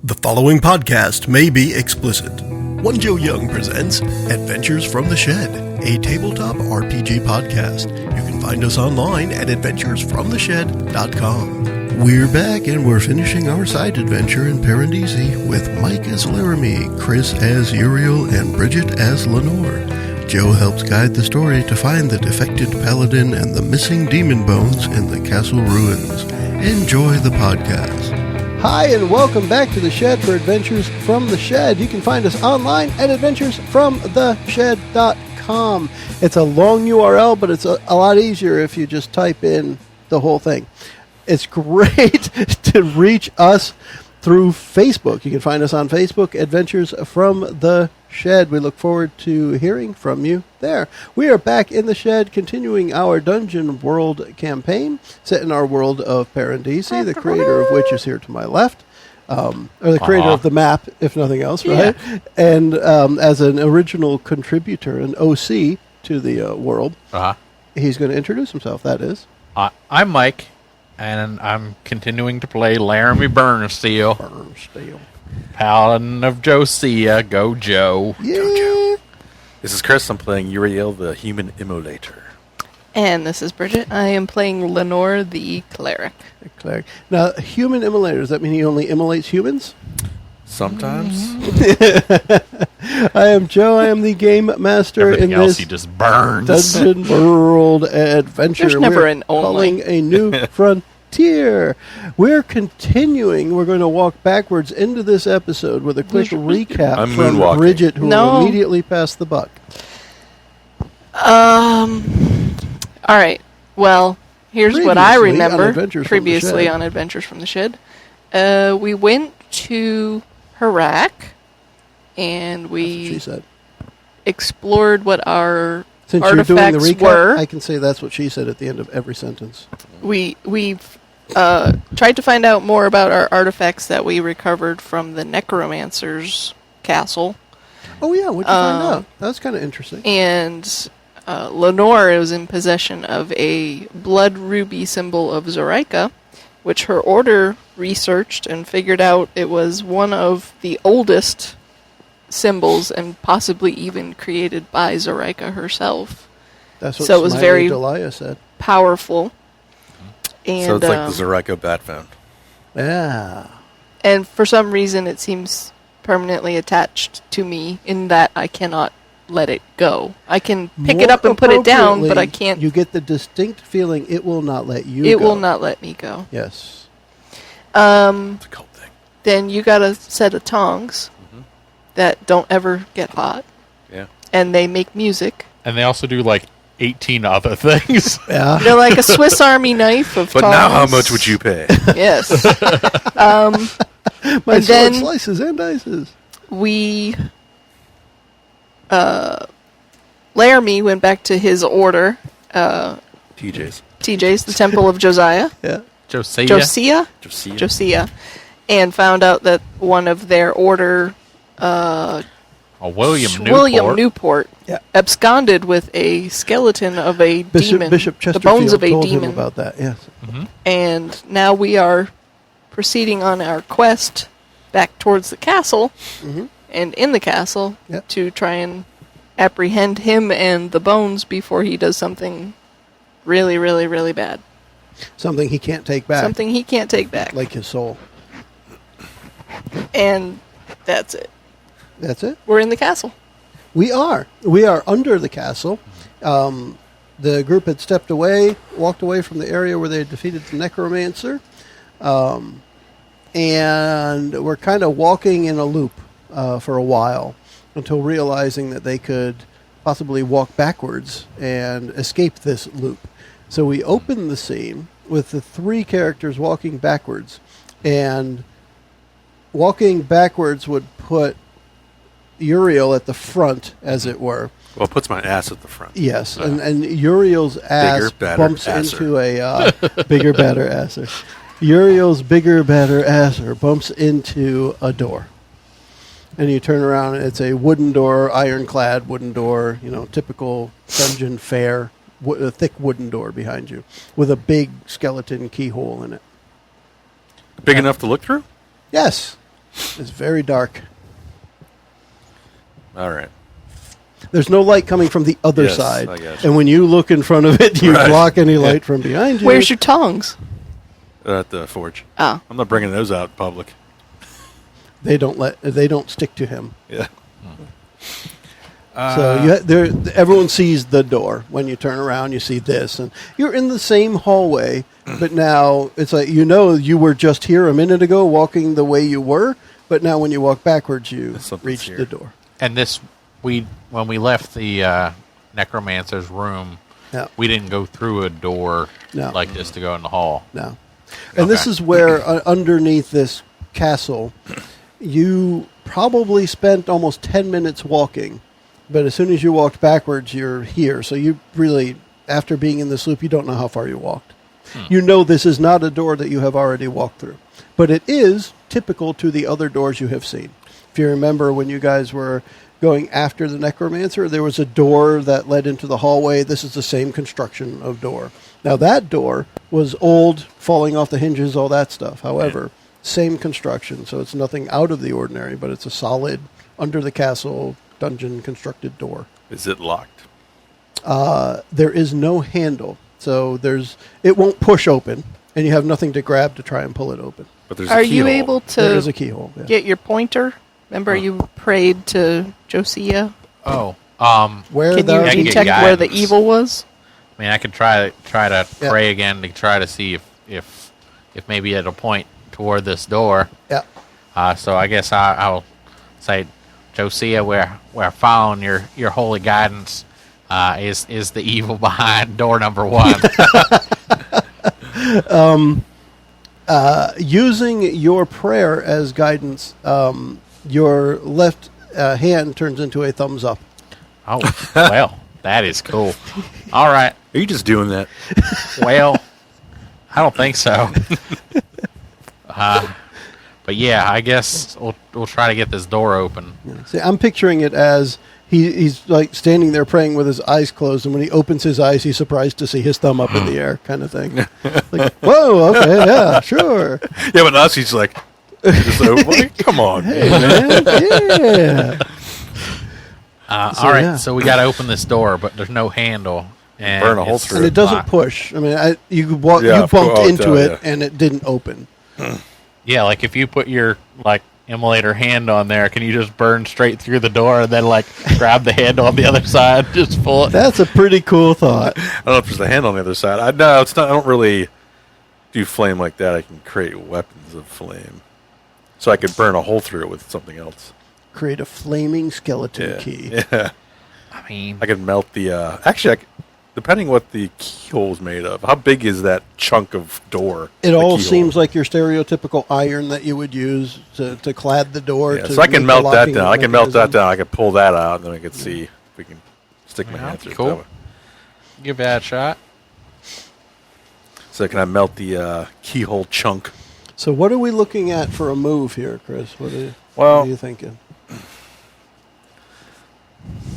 The following podcast may be explicit. One Joe Young presents Adventures from the Shed, a tabletop RPG podcast. You can find us online at adventuresfromtheshed.com. We're back and we're finishing our side adventure in Parandisi with Mike as Laramie, Chris as Uriel, and Bridget as Lenore. Joe helps guide the story to find the defected paladin and the missing demon bones in the castle ruins. Enjoy the podcast. Hi, and welcome back to the Shed for Adventures from the Shed. You can find us online at adventuresfromtheshed.com. It's a long URL, but it's a lot easier if you just type in the whole thing. It's great to reach us through Facebook. You can find us on Facebook, Adventures from the Shed. We look forward to hearing from you there. We are back in the Shed, continuing our Dungeon World campaign, set in our world of Parandisi, the creator of which is here to my left, or the creator of the map, if nothing else, right? Yeah. And as an original contributor, an OC to the world, he's going to introduce himself, that is. I'm Mike, and I'm continuing to play Laramie Burnsteel. Paladin of Josiah. Go, Joe. Yeah. Go, Joe. This is Chris. I'm playing Uriel, the human immolator. And this is Bridget. I am playing Lenore, the cleric. Now, human immolator, does that mean he only immolates humans? Sometimes. I am Joe. I am the game master Everything in else this he just burns. Dungeon World adventure. There's never an calling only. a new frontier. We're continuing. We're going to walk backwards into this episode with a quick recap I'm from moonwalking. Bridget, who will immediately pass the buck. All right. Well, here's what I remember. Previously on Adventures from the Shed. We went to Harak, and we explored what our Since artifacts you're doing the recap, were. I can say that's what she said at the end of every sentence. We've tried to find out more about our artifacts that we recovered from the necromancer's castle. Oh, yeah. What'd you find out? That was kind of interesting. And Lenore was in possession of a blood ruby symbol of Zoraika, which her order researched and figured out it was one of the oldest symbols and possibly even created by Zoraika herself. That's what so it was very Delia said. Powerful. And, so it's like the Zoraika bat phone. Yeah. And for some reason it seems permanently attached to me in that I cannot let it go. I can pick it up and put it down, but I can't. You get the distinct feeling it will not let you go. It will not let me go. Yes. It's a cold thing. Then you got a set of tongs that don't ever get hot. Yeah. And they make music. And they also do like 18 other things. Yeah. They're like a Swiss Army knife of But tongs. now how much would you pay? Yes. My and sword then slices and dices. we... Laramie went back to his order. TJ's, the Temple of Josiah. Yeah. Josiah. And found out that one of their order... William Newport absconded with a skeleton of a demon. Bishop the bones of a told demon. him about that, yes. Mm-hmm. And now we are proceeding on our quest back towards the castle, and in the castle, to try and apprehend him and the bones before he does something really, really, really bad. Something he can't take back. Like his soul. And that's it. That's it? We're in the castle. We are. We are under the castle. The group had walked away from the area where they had defeated the necromancer. And we're kind of walking in a loop for a while until realizing that they could possibly walk backwards and escape this loop. So we open the scene with the three characters walking backwards. And walking backwards would put Uriel at the front, as it were. Well, it puts my ass at the front. Yes, and Uriel's ass bumps into a bigger, badder asser. Uriel's bigger, badder asser bumps into a door. And you turn around, and it's a wooden door, ironclad wooden door, typical dungeon fare, a thick wooden door behind you, with a big skeleton keyhole in it. Big enough to look through? Yes. It's very dark. All right. There's no light coming from the other Yes, side. I got you. And when you look in front of it, you Right. block any light from behind you. Where's your tongs? At the forge. Oh. I'm not bringing those out in public. They don't stick to him. Yeah. Everyone sees the door. When you turn around, you see this, and you're in the same hallway, but now it's like you were just here a minute ago, walking the way you were, but now when you walk backwards, you Something's reach here. the door. And when we left the necromancer's room, Yeah. we didn't go through a door No. like this to go in the hall. No, and this Okay. is where underneath this castle, you probably spent almost 10 minutes walking. But as soon as you walked backwards, you're here. So you really, after being in this loop, you don't know how far you walked. You know this is not a door that you have already walked through. But it is typical to the other doors you have seen. If you remember when you guys were going after the necromancer, there was a door that led into the hallway. This is the same construction of door. Now that door was old, falling off the hinges, all that stuff. However, same construction. So it's nothing out of the ordinary, but it's a solid, under the castle, dungeon constructed door. Is it locked? There is no handle, so it won't push open, and you have nothing to grab to try and pull it open. But there's Are a you keyhole. able There is a to keyhole. Yeah. get your pointer? Remember you prayed to Josiah? Oh, Where Can thou you I can get detect where the guidance. evil was? I mean, I could try to Yeah. pray again to try to see if maybe it'll point toward this door. Yeah. So I guess I'll say, Josiah, we're following your holy guidance. Is the evil behind door number 1? Using your prayer as guidance, your left hand turns into a thumbs up. Oh, well, that is cool. All right. Are you just doing that? Well, I don't think so. But yeah, I guess we'll try to get this door open. See, I'm picturing it as he's like standing there praying with his eyes closed, and when he opens his eyes, he's surprised to see his thumb up in the air, kind of thing. Like, whoa, okay, yeah, sure. Yeah, but us, he's like, come on, Hey, man. man, yeah. All right, yeah. so we got to open this door, but there's no handle. And Burn a hole it's through And it doesn't locked. push. I mean, you Yeah, bumped oh, into it, yeah. and it didn't open. Yeah, like if you put your immolator hand on there, can you just burn straight through the door and then grab the handle on the other side, just pull it? That's a pretty cool thought. I don't know if there's a hand on the other side. No, it's not. I don't really do flame like that. I can create weapons of flame, so I could burn a hole through it with something else. Create a flaming skeleton Yeah, key. yeah. I mean, I can melt the. Actually, depending what the keyhole's made of. How big is that chunk of door? It the all keyhole? seems like your stereotypical iron that you would use to clad the door. Yeah, to so I can make melt the that locking down. I can melt that mechanism. down. I can pull that out, and then I can see if we can stick my Yeah, hand through. it cool. that way. give that a shot. So can I melt the keyhole chunk? So what are we looking at for a move here, Chris? What are Well, you thinking?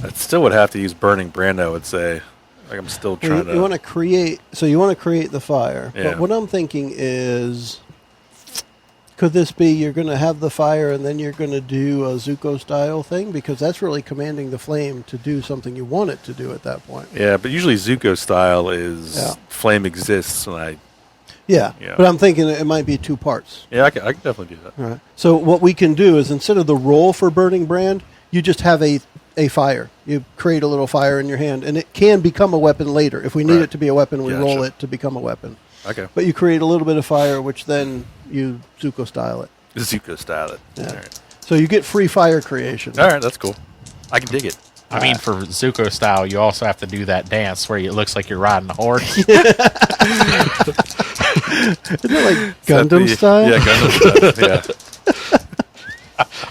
I still would have to use burning brand. I would say, like I'm still trying You want to create. So you want to create the fire. Yeah. But what I'm thinking is, could this be you're going to have the fire and then you're going to do a Zuko style thing, because that's really commanding the flame to do something you want it to do at that point. Yeah, but usually Zuko style is Yeah. flame exists, and Yeah. Yeah. But I'm thinking it might be two parts. I can definitely do that. All right. So what we can do is, instead of the roll for burning brand, you just have a fire. You create a little fire in your hand, and it can become a weapon later. If we need Right. it to be a weapon, we Gotcha. roll it to become a weapon. Okay, But you create a little bit of fire, which then you Zuko style it. Zuko style it. Yeah. All right. So you get free fire creation. All right, that's cool. I can dig it. I mean, for Zuko style, you also have to do that dance where it looks like you're riding a horse. Isn't it like Gundam style? Yeah, Gundam style. Yeah.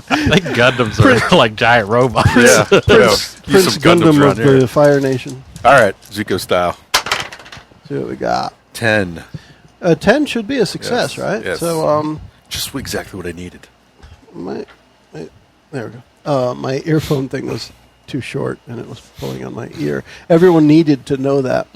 I think Gundams are like giant robots. Yeah. Prince Use some Gundams Gundam around of here. the Fire Nation. All right, Zuko style. See what we got. 10. 10 should be a success, Yes, right? yes. So, Just exactly what I needed. there we go. My earphone thing was too short, and it was pulling on my ear. Everyone needed to know that.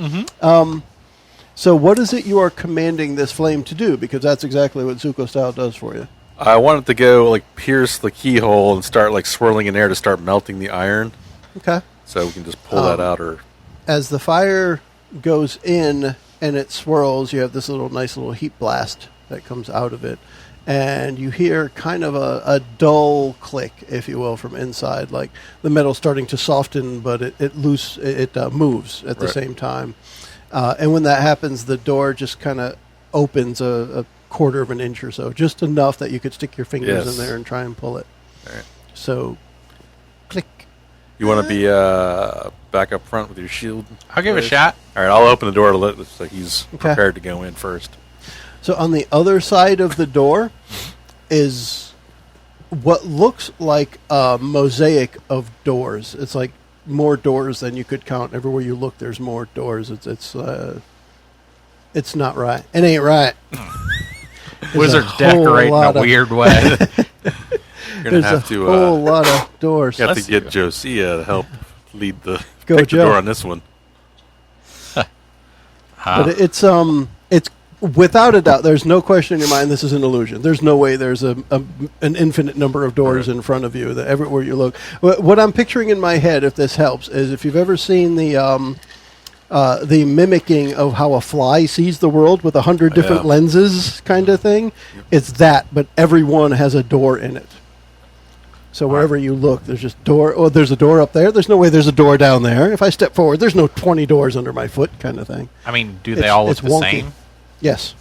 So what is it you are commanding this flame to do? Because that's exactly what Zuko style does for you. I want it to go like pierce the keyhole and start like swirling in air to start melting the iron. Okay. So we can just pull that out. Or as the fire goes in and it swirls, you have this nice little heat blast that comes out of it. And you hear kind of a dull click, if you will, from inside, like the metal starting to soften, but it moves at the same time. And when that happens, the door just kind of opens a quarter of an inch or so, just enough that you could stick your fingers in there and try and pull it. All right. So, click. You want to be back up front with your shield? I'll give it a shot. All right, I'll open the door to let so he's prepared to go in first. So on the other side of the door is what looks like a mosaic of doors. It's like more doors than you could count. Everywhere you look, there's more doors. It's not right. It ain't right. Wizards decorate in a weird way. You're gonna have to whole lot of doors. You have to get Josiah to help lead the Go, pick the Joe. door on this one. But it's without a doubt, there's no question in your mind this is an illusion. There's no way there's an infinite number of doors in front of you that everywhere you look. What I'm picturing in my head, if this helps, is if you've ever seen the mimicking of how a fly sees the world with 100 different lenses kind of thing, it's that, but every one has a door in it. So wherever you look, there's just door. Oh, there's a door up there. There's no way there's a door down there. If I step forward, there's no 20 doors under my foot kind of thing. I mean, do they all look the same? Yes.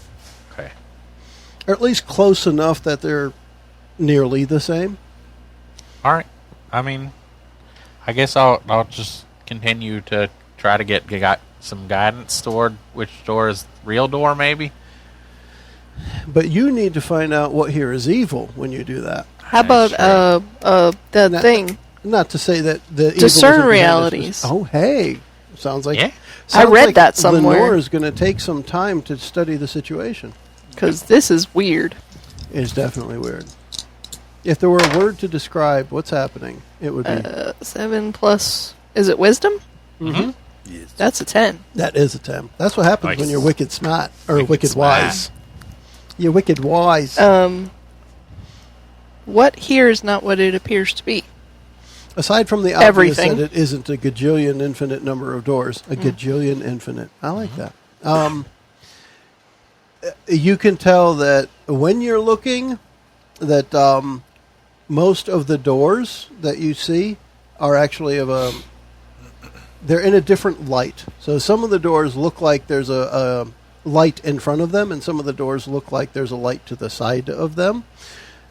Okay. Or at least close enough that they're nearly the same. All right. I mean, I guess I'll just continue to try to get some guidance toward which door is the real door, maybe. But you need to find out what here is evil when you do that. How about that thing? Not to say that the evil Discern isn't behind realities. this. Oh, hey. Sounds like... Yeah. I read that somewhere. Lenore is going to take some time to study the situation. Because this is weird. It is definitely weird. If there were a word to describe what's happening, it would be... 7 plus... Is it wisdom? Mm-hmm. Yes. That's a 10. That is a 10. That's what happens when you're wicked smart. Or wicked smart. wise. You're wicked wise. What here is not what it appears to be? Aside from the obvious Everything. that it isn't a gajillion infinite number of doors. A gajillion infinite. I like that. You can tell that when you're looking, that most of the doors that you see are actually of they're in a different light. So some of the doors look like there's a light in front of them, and some of the doors look like there's a light to the side of them.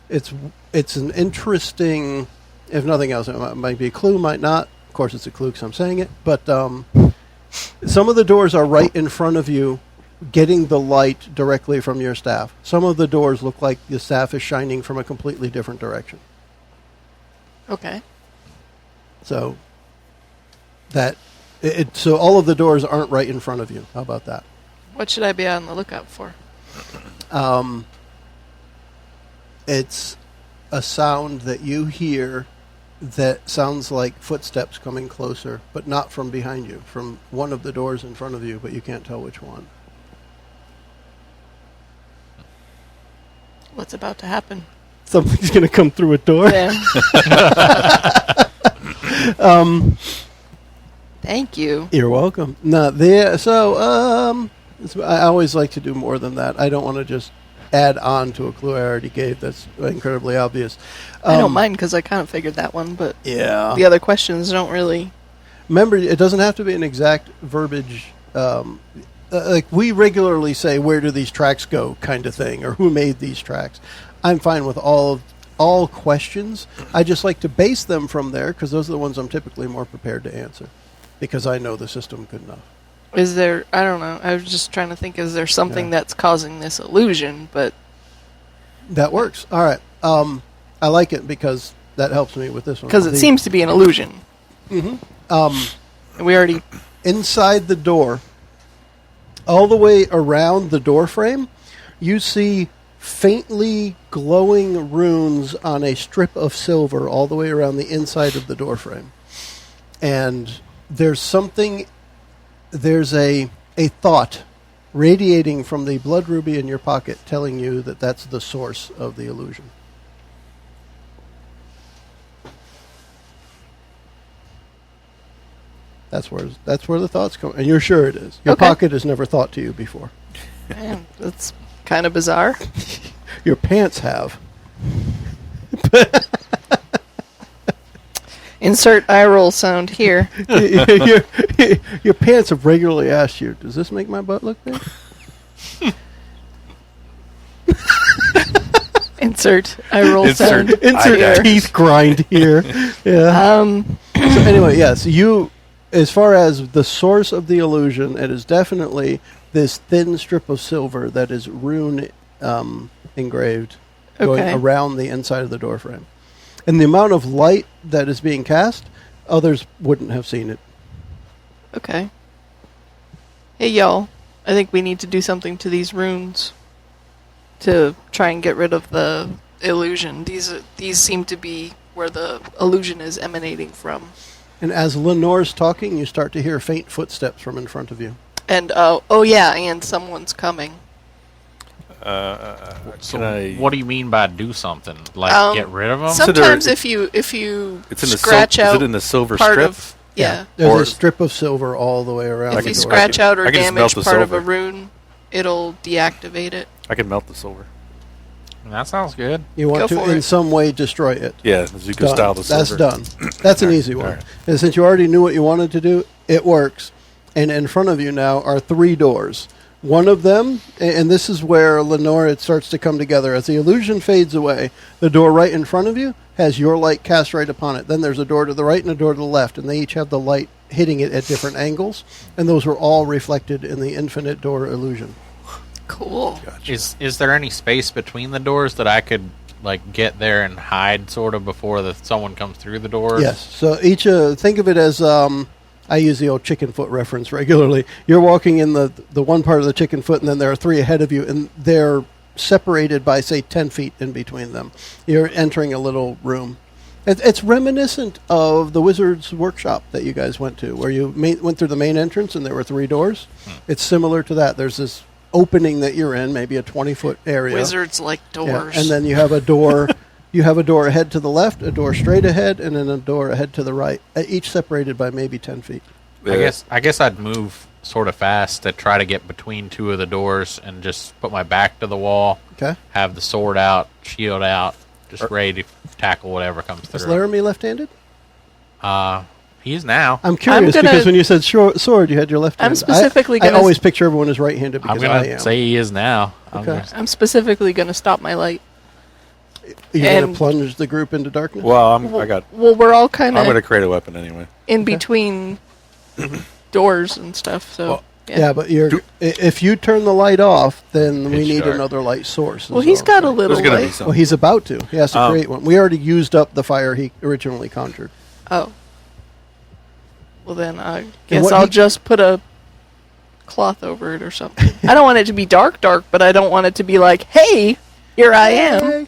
It's an interesting... If nothing else, it might be a clue, might not. Of course, it's a clue because I'm saying it. But some of the doors are right in front of you, getting the light directly from your staff. Some of the doors look like the staff is shining from a completely different direction. Okay. So so all of the doors aren't right in front of you. How about that? What should I be on the lookout for? It's a sound that you hear that sounds like footsteps coming closer, but not from behind you, from one of the doors in front of you, but you can't tell which one. What's about to happen? Something's going to come through a door. Yeah. Thank you. You're welcome. No, I always like to do more than that. I don't want to just add on to a clue I already gave that's incredibly obvious. I don't mind because I kind of figured that one, but yeah, the other questions don't really... Remember, it doesn't have to be an exact verbiage. Like we regularly say, where do these tracks go kind of thing, or who made these tracks. I'm fine with all questions. I just like to base them from there because those are the ones I'm typically more prepared to answer because I know the system good enough. Is there... I don't know. I was just trying to think, is there something that's causing this illusion, but... That works. All right. I like it because that helps me with this one. Because it seems to be an illusion. Mm-hmm. And we already... Inside the door, all the way around the door frame, you see faintly glowing runes on a strip of silver all the way around the inside of the door frame. And there's a thought radiating from the blood ruby in your pocket, telling you that that's the source of the illusion. That's where the thoughts come, and you're sure it is. Your Okay. pocket has never thought to you before. Man, that's kind of bizarre. Your pants have. Insert eye roll sound here. Your pants have regularly asked you, does this make my butt look big? Insert eye roll sound. Insert here. teeth grind here. Yeah. So anyway, yes, as far as the source of the illusion, it is definitely this thin strip of silver that is rune engraved going Okay. around the inside of the door frame. And the amount of light that is being cast, others wouldn't have seen it. Okay. Hey, y'all. I think we need to do something to these runes to try and get rid of the illusion. These seem to be where the illusion is emanating from. And as Lenore's talking, you start to hear faint footsteps from in front of you. And, oh yeah, and someone's coming. So Can I? what do you mean by do something? Like get rid of them? Sometimes if you It's in the scratch out Is it in the silver part strip? of... Yeah. There's Or- a strip of silver all the way around If the you door. scratch out or I can just melt damage the part of a silver. rune, it'll deactivate it. I can melt the silver. That sounds good. You want Go to, for in it. some way, destroy it. Yeah, Zuko Done. style the That's silver. done. That's an easy one. All right. And since you already knew what you wanted to do, it works. And in front of you now are 3 doors. One of them, and this is where Lenore, it starts to come together. As the illusion fades away, the door right in front of you has your light cast right upon it. Then there's a door to the right and a door to the left, and they each have the light hitting it at different angles. And those were all reflected in the infinite door illusion. Cool. Gotcha. Is there any space between the doors that I could like get there and hide sort of before someone comes through the doors? Yes. So each, think of it as, I use the old chicken foot reference regularly. You're walking in the one part of the chicken foot, and then there are 3 ahead of you, and they're separated by, say, 10 feet in between them. You're entering a little room. It's reminiscent of the Wizard's Workshop that you guys went to, where you went through the main entrance, and there were 3 doors. It's similar to that. There's this opening that you're in, maybe a 20-foot area. Wizards like Yeah, doors. and then you have a door. You have a door ahead to the left, a door straight ahead, and then a door ahead to the right, each separated by maybe 10 feet. I guess I'd move sort of fast to try to get between 2 of the doors and just put my back to the wall. Okay. Have the sword out, shield out, just ready to tackle whatever comes Is through. Laramie left-handed? He is now. I'm curious gonna- because when you said sword, you had your left hand. I'm specifically I gonna always picture everyone as right-handed I'm because gonna I am. say he is now. Okay. I'm specifically going to stop my light. You're going and- to plunge the group into darkness? Well, Well, we're all kind I'm going to of create a weapon anyway. in between doors and stuff, so... Well, yeah, but if you turn the light off, then we Pitch need dark. another light source. Well, is he's all got I'm a saying. little There's going to be light. some. Well, he's about to. He has to create one. We already used up the fire he originally conjured. Oh. Well, then I guess what I'll he- just put a cloth over it or something. I don't want it to be dark, but I don't want it to be like, hey, here I am.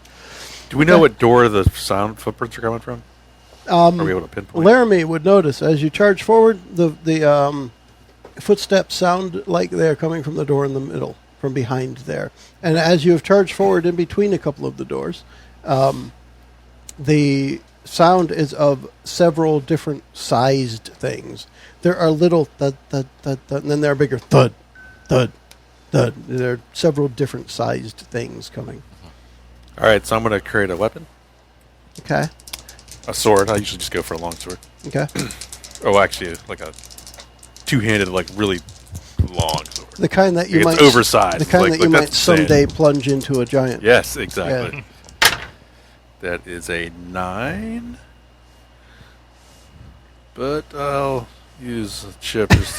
Do we know what door the sound footprints are coming from? Are we able to pinpoint? Laramie would notice as you charge forward, the footsteps sound like they're coming from the door in the middle, from behind there. And as you have charged forward in between a couple of the doors, the sound is of several different sized things. There are little thud, thud, thud, thud, and then there are bigger thud, thud, thud. There are several different sized things coming. All right, so I'm going to create a weapon. Okay. A sword. I usually just go for a long sword. Okay. Oh, actually, like a two-handed, like really long sword. The kind that you It's might oversized. The kind Like- that you like might that's the someday saying. plunge into a giant. Yes, exactly. That is a 9. But I'll use a chip just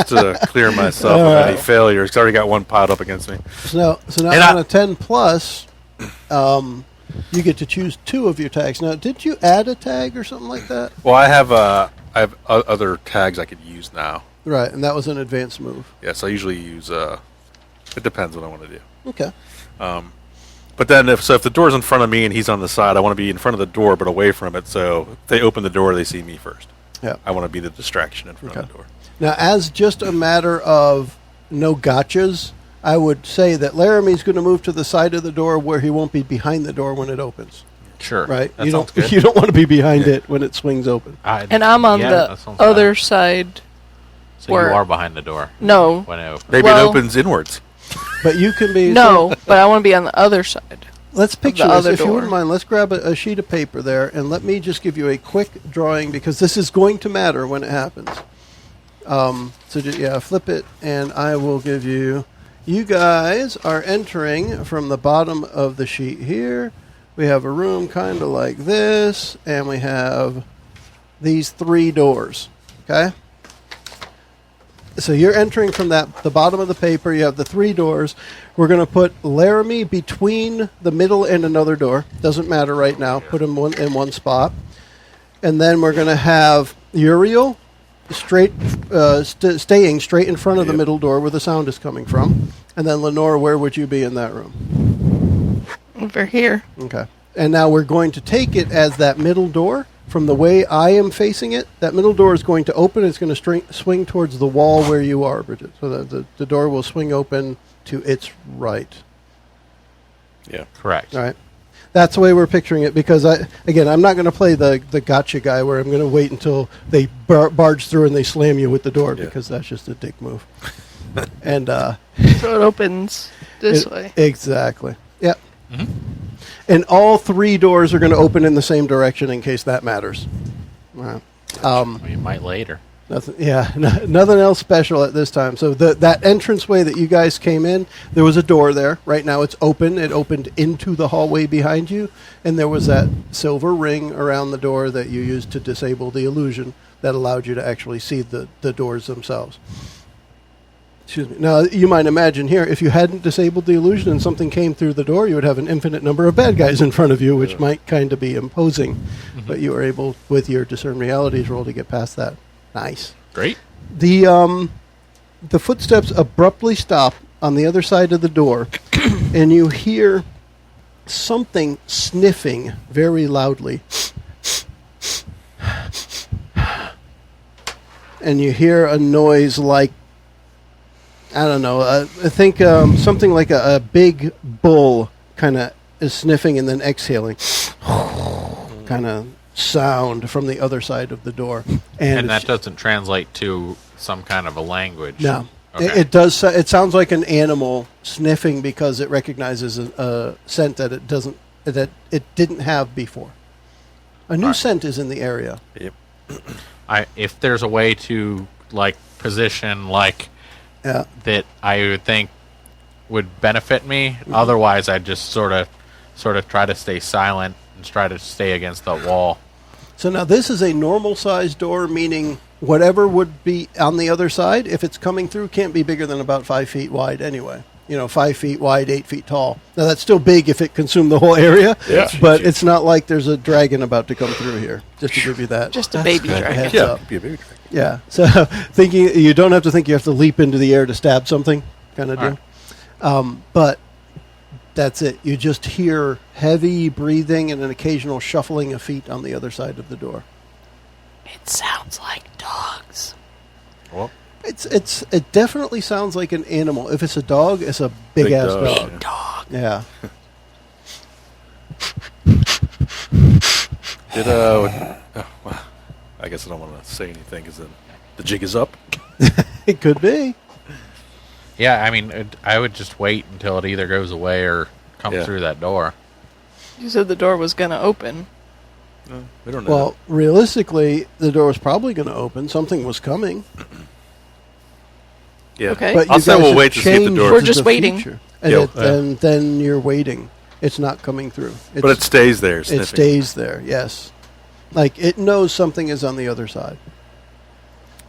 to clear myself of any failures. 'Cause I already got one piled up against me. So now And on a 10 plus, you get to choose 2 of your tags. Now, did you add a tag or something like that? Well, I have other tags I could use now. Right, and that was an advanced move. Yes, I usually use. It depends what I want to do. Okay. But then, if the door's in front of me and he's on the side, I want to be in front of the door but away from it. So if they open the door, they see me first. Yeah. I want to be the distraction in front of the door. Now, as just a matter of no gotchas, I would say that Laramie's going to move to the side of the door where he won't be behind the door when it opens. Sure. Right? That sounds good. You don't want to be behind it when it swings open. And I'm on the other side. So you are behind the door. No. When it opens. Maybe it opens inwards. But you can be... No, but I want to be on the other side. Let's picture this. other If you door. wouldn't mind, let's grab a sheet of paper there, and let me just give you a quick drawing, because this is going to matter when it happens. Flip it, and I will give you... You guys are entering from the bottom of the sheet here. We have a room kind of like this, and we have these 3 doors, okay? So you're entering from the bottom of the paper. You have the 3 doors. We're going to put Laramie between the middle and another door. Doesn't matter right now. Put him in one spot. And then we're going to have Uriel staying straight in front of the middle door where the sound is coming from. And then Lenore, where would you be in that room? Over here. Okay. And now we're going to take it as that middle door. From the way I am facing it, that middle door is going to open. It's going to swing towards the wall where you are, Bridget. So the door will swing open to its right. Yeah. Correct. All right. That's the way we're picturing it, because, I'm not going to play the gotcha guy where I'm going to wait until they barge through and they slam you with the door, because that's just a dick move. And so it opens this way. Exactly. Yep. Mm-hmm. And all 3 doors are going to open in the same direction in case that matters. All right. You might later. Nothing else special at this time. So that entranceway that you guys came in, there was a door there. Right now it's open. It opened into the hallway behind you, and there was that silver ring around the door that you used to disable the illusion that allowed you to actually see the doors themselves. Excuse me. Now, you might imagine here, if you hadn't disabled the illusion and something came through the door, you would have an infinite number of bad guys in front of you, which might kind of be imposing. Mm-hmm. But you were able, with your Discern Realities roll, to get past that. Nice. Great. The footsteps abruptly stop on the other side of the door, and you hear something sniffing very loudly. And you hear a noise like, I don't know, I think something like a big bull kind of is sniffing and then exhaling. Kind of sound from the other side of the door. And that doesn't translate to some kind of a language. No. Okay. It does. It sounds like an animal sniffing because it recognizes a scent that it didn't have before. A new scent is in the area. Yep. If there's a way to position that I would think would benefit me. Mm-hmm. Otherwise, I'd just sort of try to stay silent and try to stay against the wall. So now this is a normal sized door, meaning whatever would be on the other side, if it's coming through, can't be bigger than about 5 feet wide anyway. 5 feet wide, 8 feet tall. Now that's still big if it consumed the whole area, but it's not like there's a dragon about to come through here, just to give you that. Just a baby dragon. Heads Yeah, up. be a baby dragon. Yeah, so thinking you don't have to think you have to leap into the air to stab something, kind of deal. Right. But that's it. You just hear heavy breathing and an occasional shuffling of feet on the other side of the door. It sounds like dogs. Well, it definitely sounds like an animal. If it's a dog, it's a big ass dog. Big dog. Yeah. I guess I don't want to say anything because the jig is up. It could be. Yeah, I mean, I would just wait until it either goes away or comes through that door. You said the door was going to open. No, we don't know. Well, realistically, the door was probably going to open. Something was coming. Yeah. Okay. But I'll say we'll wait to see if the door. We're just waiting. And then you're waiting. It's not coming through. But it stays there. Sniffing. It stays there, yes. Like it knows something is on the other side.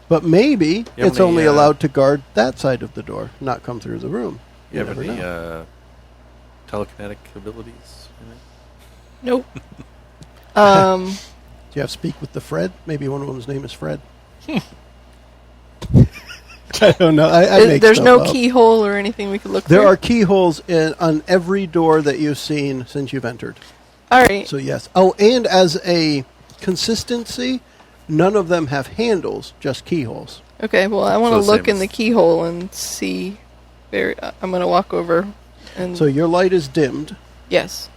But maybe it's only allowed to guard that side of the door, not come through the room. You have any telekinetic abilities? Nope. Do you have speak with the Fred? Maybe one of them's name is Fred. I don't know. There's no keyhole or anything we could look There through? are keyholes on every door that you've seen since you've entered. All right. So, yes. Oh, and as a consistency, None of them have handles, just keyholes. Okay, well, I want So to the look same in the as- keyhole and see. I'm going to walk over and. So your light is dimmed. Yes.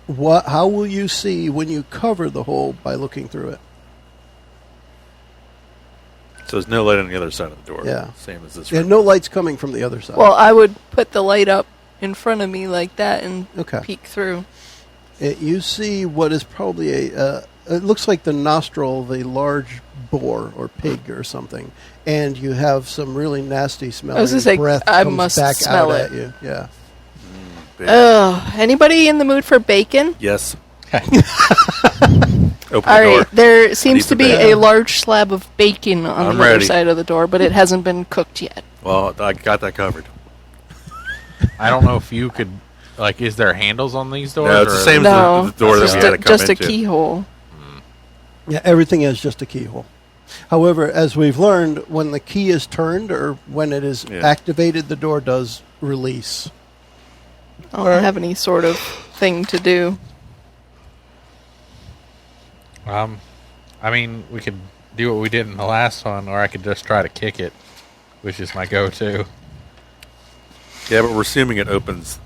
How will you see when you cover the hole by looking through it? So there's no light on the other side of the door. Yeah. Same as this Yeah, room. no light's coming from the other side. Well, I would put the light up in front of me like that and Okay. peek through. You see what is probably it looks like the nostril of a large boar or pig or something, and you have some really nasty smelling gonna say, breath I comes must back smell out it. at you. Yeah. Big. Anybody in the mood for bacon? Yes. Open the All door. right, there seems Need to the be bacon. a large slab of bacon on I'm the other ready. side of the door, but it hasn't been cooked yet. Well, I got that covered. I don't know if you could. Like, is there handles on these doors? No, it's the or- same No, as the door that just we had to come just into. a keyhole. Yeah, everything is just a keyhole. However, as we've learned, when the key is turned or when it is Yeah. activated, the door does release. I don't have any sort of thing to do. I mean, we could do what we did in the last one, or I could just try to kick it, which is my go-to. Yeah, but we're assuming it opens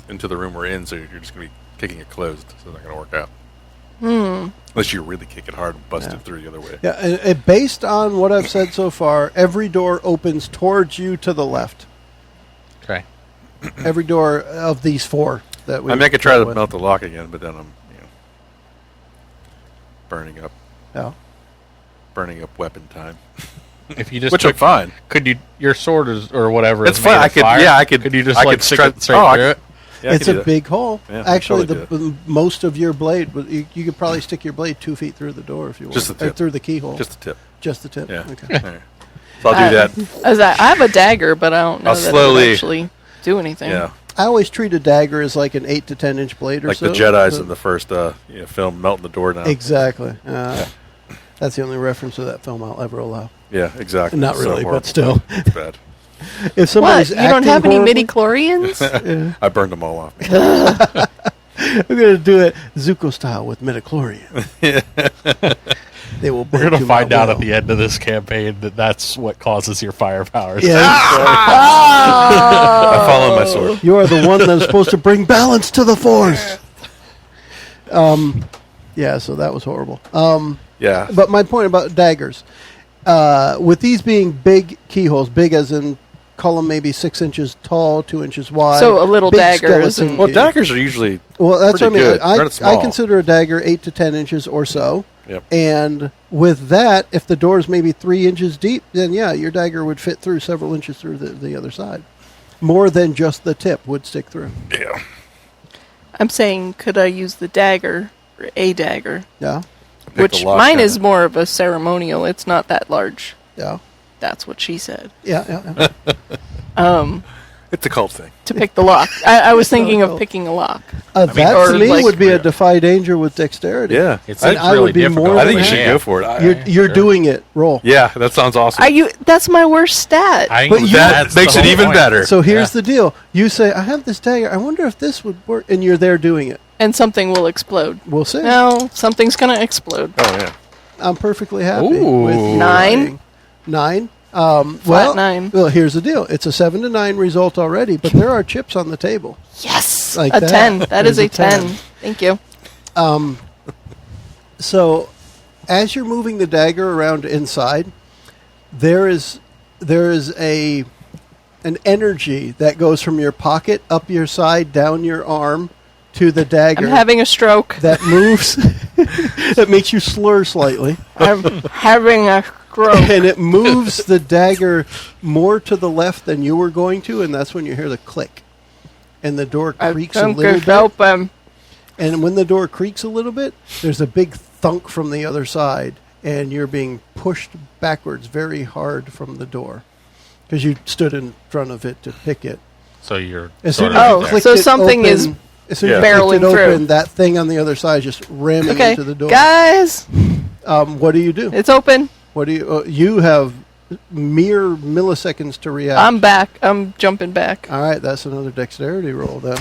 into the room we're in, so you're just going to be kicking it closed. So it's not going to work out. Unless you really kick it hard and bust it through the other way. Yeah, and based on what I've said so far, every door opens towards you to the left. Okay. Every door of these four that we. I mean, I could try to with. melt the lock again, but then I'm, burning up weapon time. If you just Which I'm took, fine. could you? Your sword is or whatever. It's is made fine. of I could. fire. Yeah, I could. Could you just I like could stick strut- it straight oh, through it? Yeah, I It's could do a that. big hole. Yeah, I could Actually, totally most of your blade, you could probably stick your blade 2 feet through the door if you want. Just the tip. Through the keyhole. Just a tip. Just the tip. Yeah. Okay. All right. So I'll do that. I have a dagger, but I don't know I'll that it slowly- would actually do anything. Yeah. I always treat a dagger as like an 8 to 10 inch blade or Like so. the Jedis but- in the first film, melting the door down. Exactly. That's the only reference to that film I'll ever allow. Yeah, exactly. Not It's so really, horrible. but still. It's bad. If What? somebody's You don't acting have any horribly- midi-chlorians? I burned them all off. We're going to do it Zuko style with midichlorian. They will. We're gonna find out at the end of this campaign that that's what causes your fire powers. Yeah. I follow my sword. You are the one that's supposed to bring balance to the force. Yeah, so that was horrible. Yeah. But my point about daggers, with these being big keyholes, big as in call them maybe 6 inches tall, 2 inches wide. So a little big dagger isn't- skeleton Well, key. daggers are usually Well, that's what I pretty mean. good. They're not I small. consider a dagger 8 to 10 inches or so. Yep. And with that, if the door is maybe 3 inches deep, then yeah, your dagger would fit through several inches through the other side. More than just the tip would stick through. Yeah. I'm saying, could I use the dagger or a dagger? Yeah, Pick the Which lock mine kinda. is more of a ceremonial. It's not that large. yeah, That's what she said. yeah. It's a cult thing. To pick the lock. I was thinking of picking a lock. That or to me like- would be a defy danger with dexterity. Yeah. It's And I really would be difficult. more I think you than should Yeah. go for it. You're doing it. Roll. Yeah, that sounds awesome. Are you? That's my worst stat. But you- that makes it even better. So here's the deal. You say, I have this dagger. I wonder if this would work. And you're there doing it. And something will explode. We'll see. No, something's gonna explode. Oh, yeah. I'm perfectly happy Ooh. with you 9? writing. 9. Flat 9. Well, here's the deal. It's a 7 to 9 result already, but there are chips on the table. Yes, Like a that. 10. That is There's a 10. Thank you. So, as you're moving the dagger around inside, there is an energy that goes from your pocket up your side, down your arm to the dagger I'm having a stroke. that moves. That makes you slur slightly. I'm having a stroke. And it moves the dagger more to the left than you were going to, and that's when you hear the click. And the door I creaks a think little it's bit. open. And when the door creaks a little bit, there's a big thunk from the other side, and you're being pushed backwards very hard from the door. Because you stood in front of it to pick it. So you're As sort soon of as Oh, you there. clicked so it something open, is as soon Yeah. as you clicked barreling it through. open, that thing on the other side is just ramming Okay, into the door. guys, What do you do? it's open. What do you? You have mere milliseconds to react. I'm back. I'm jumping back. All right, that's another dexterity roll then.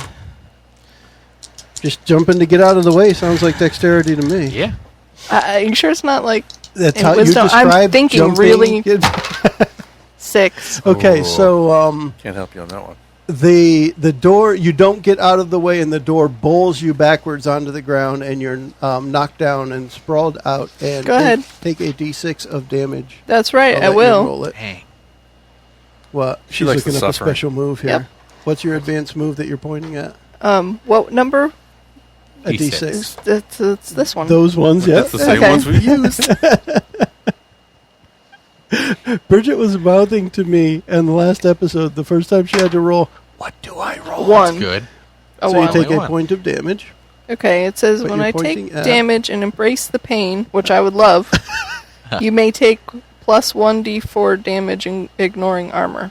Just jumping to get out of the way sounds like dexterity to me. Yeah. Are you sure it's not like That's in how you wisdom. I'm describe thinking jumping. really 6. Okay, Oh. so Can't help you on that one. the door, you don't get out of the way, and the door bowls you backwards onto the ground, and you're knocked down and sprawled out. And Go ahead. Take a d6 of damage. That's right. I'll I let you will. roll it. Dang. What? She She's likes looking the up a suffering. special move here. Yep. What's your advanced move that you're pointing at? What number? A D6. d6. It's this one. Those ones, yeah. That's the same Okay. ones we used. Bridget was mouthing to me in the last episode, the first time she had to roll, what do I roll? 1. Good. A So you 1. take a One. point of damage. Okay, it says But when you're I pointing take at- damage and embrace the pain, which I would love, you may take plus 1d4 damage ignoring armor.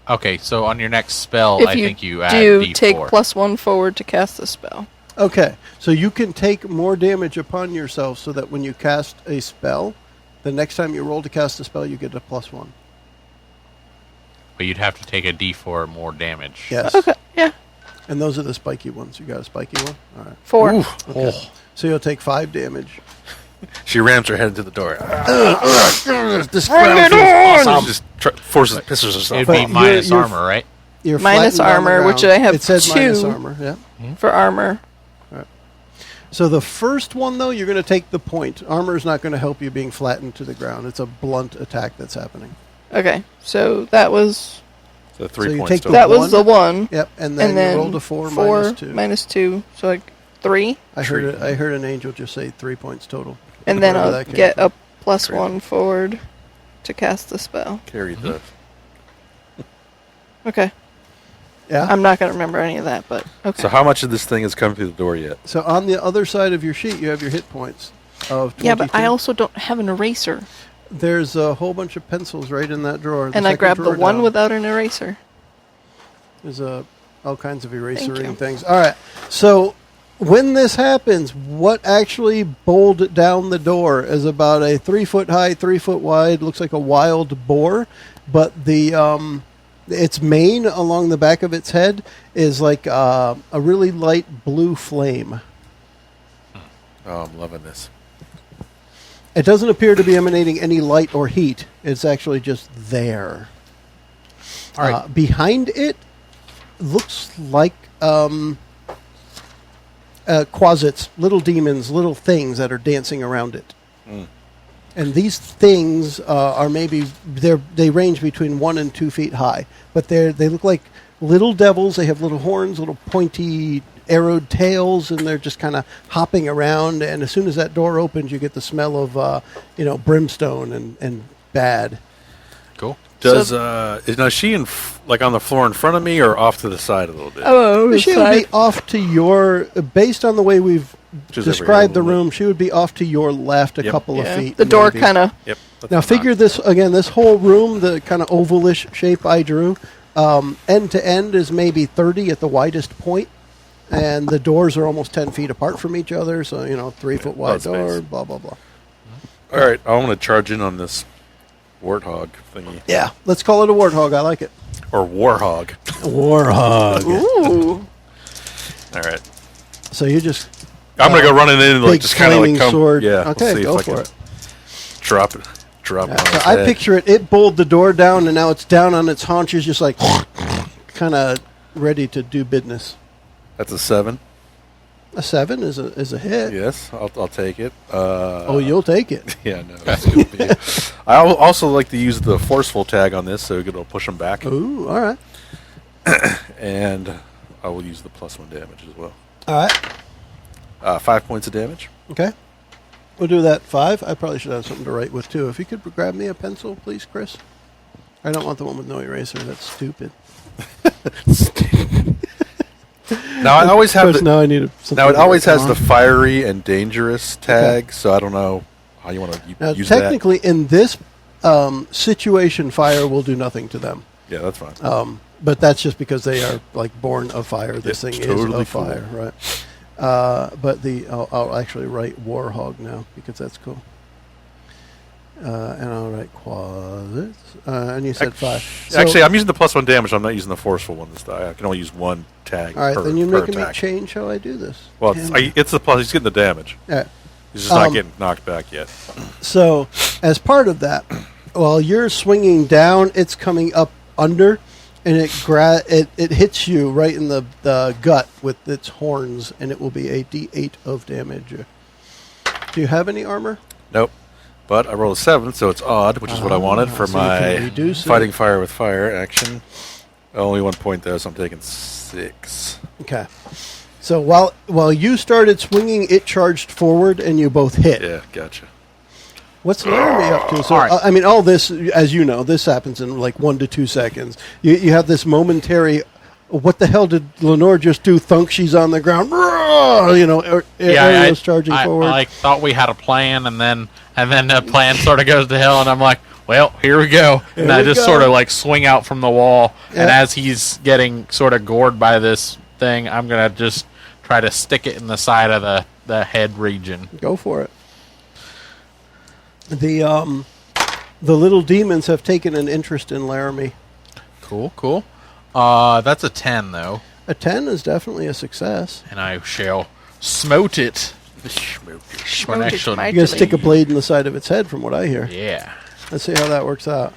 Okay, so on your next spell, If I you think you add do, D4. take plus 1 forward to cast the spell. Okay, so you can take more damage upon yourself so that when you cast a spell, the next time you roll to cast a spell, you get a +1. But you'd have to take a D4 more damage. Yes. Okay, yeah. And those are the spiky ones. You got a spiky one? All right. 4. Ooh. Okay. So you'll take 5 damage. She rams her head into the door. This She just pisses herself. It'd But be you're- minus you're- armor, right? You're Minus flattened on the armor, which ground. I have It says minus 2. armor, yeah. For armor. So the first one, though, you're going to take the point. Armor is not going to help you being flattened to the ground. It's a blunt attack that's happening. Okay, so that was So 3 So you points take total. that was one. the 1. Yep, and then, And then you rolled a 4 4 minus 2. -2, so like 3. I heard an angel just say 3 points total. And then Wherever I'll that came get from. a plus 1 forward to cast the spell. Carry the. Okay. Yeah. I'm not going to remember any of that, but okay. So how much of this thing has come through the door yet? So on the other side of your sheet, you have your hit points of 22. Yeah, but I also don't have an eraser. There's a whole bunch of pencils right in that drawer. And I grabbed the one without an eraser. There's all kinds of you. erasering things. All right. So when this happens, what actually bowled down the door is about a 3 foot high, 3 foot wide, looks like a wild boar, but the its mane along the back of its head is like a really light blue flame. Oh, I'm loving this. It doesn't appear to be emanating any light or heat. It's actually just there. All right. Behind it looks like quasits, little demons, little things that are dancing around it. And these things are maybe they range between 1 and 2 feet high, but they look like little devils. They have little horns, little pointy arrowed tails, and they're just kind of hopping around. And as soon as that door opens, you get the smell of brimstone and bad. Cool. Does is she like on the floor in front of me or off to the side a little bit? Oh, She would be off to your, based on the way we've Just over described here the a little room, she would be off to your left a Yep. couple of feet. The door maybe. kind of. Yep. that's Now fine. figure this, again, this whole room, the kind of ovalish shape I drew, end to end is maybe 30 at the widest point, and the doors are almost 10 feet apart from each other, so, 3 foot wide lots of door, space. blah, blah, blah. All right, I want to charge in on this warthog thingy Yeah, let's call it a warthog. I like it. or warhog. Warthog. Ooh. All right, So you just I'm gonna go running in and big just kind of flaming come. sword. Yeah, Okay, we'll see go if I for can it. drop it. Drop it. Yeah, on so its I head. picture it bowled the door down, and now it's down on its haunches, just like kind of ready to do business. That's a 7. A 7 is a hit. Yes, I'll take it. Oh, you'll take it. Yeah, no. It's gonna be. I also like to use the forceful tag on this, so it'll push them back, Ooh, all right. and I will use the +1 damage as well. All right. 5 points of damage. Okay. We'll do that 5. I probably should have something to write with, too. If you could grab me a pencil, please, Chris. I don't want the one with no eraser. That's stupid. Now I always have Chris, now I need something now it to always write has the on. fiery and dangerous tag, so I don't know how you want to Now, use that. technically, in this situation, fire will do nothing to them. Yeah, that's fine. But that's just because they are like born of fire. This It's thing totally is of cool. fire, right? But I'll actually write warhog now because that's cool. And I'll write quasits. And you said 5. So- Actually, I'm using the +1 damage. I'm not using the forceful one this time. I can only use 1 tag. all right, per, then you're per making me attack. change how I do this. Well, Damn it's the plus. He's getting the damage. it. He's just not getting knocked back yet. So, as part of that, while you're swinging down, it's coming up under, and it hits you right in the gut with its horns, and it will be a D8 of damage. Do you have any armor? Nope. But I rolled a 7, so it's odd, which is what I wanted for so you can my reduce fighting it. fire with fire action. Only 1 point though, so I'm taking 6. Okay. So while you started swinging, it charged forward, and you both hit. Yeah, gotcha. What's Laramie up to? So, All right. I mean, all this, as you know, this happens in like 1 to 2 seconds. You have this momentary, what the hell did Lenore just do? Thunk, she's on the ground. You know, Uriel's charging forward. I thought we had a plan, and then the plan sort of goes to hell, and I'm like, well, here we go. And I just sort of like swing out from the wall, and as he's getting sort of gored by this thing, I'm going to just try to stick it in the side of the head region. Go for it. The little demons have taken an interest in Laramie. Cool. That's a 10, though. A 10 is definitely a success. And I shall smote it. Smote it You're mightily. going to stick a blade in the side of its head, from what I hear. Yeah. Let's see how that works out.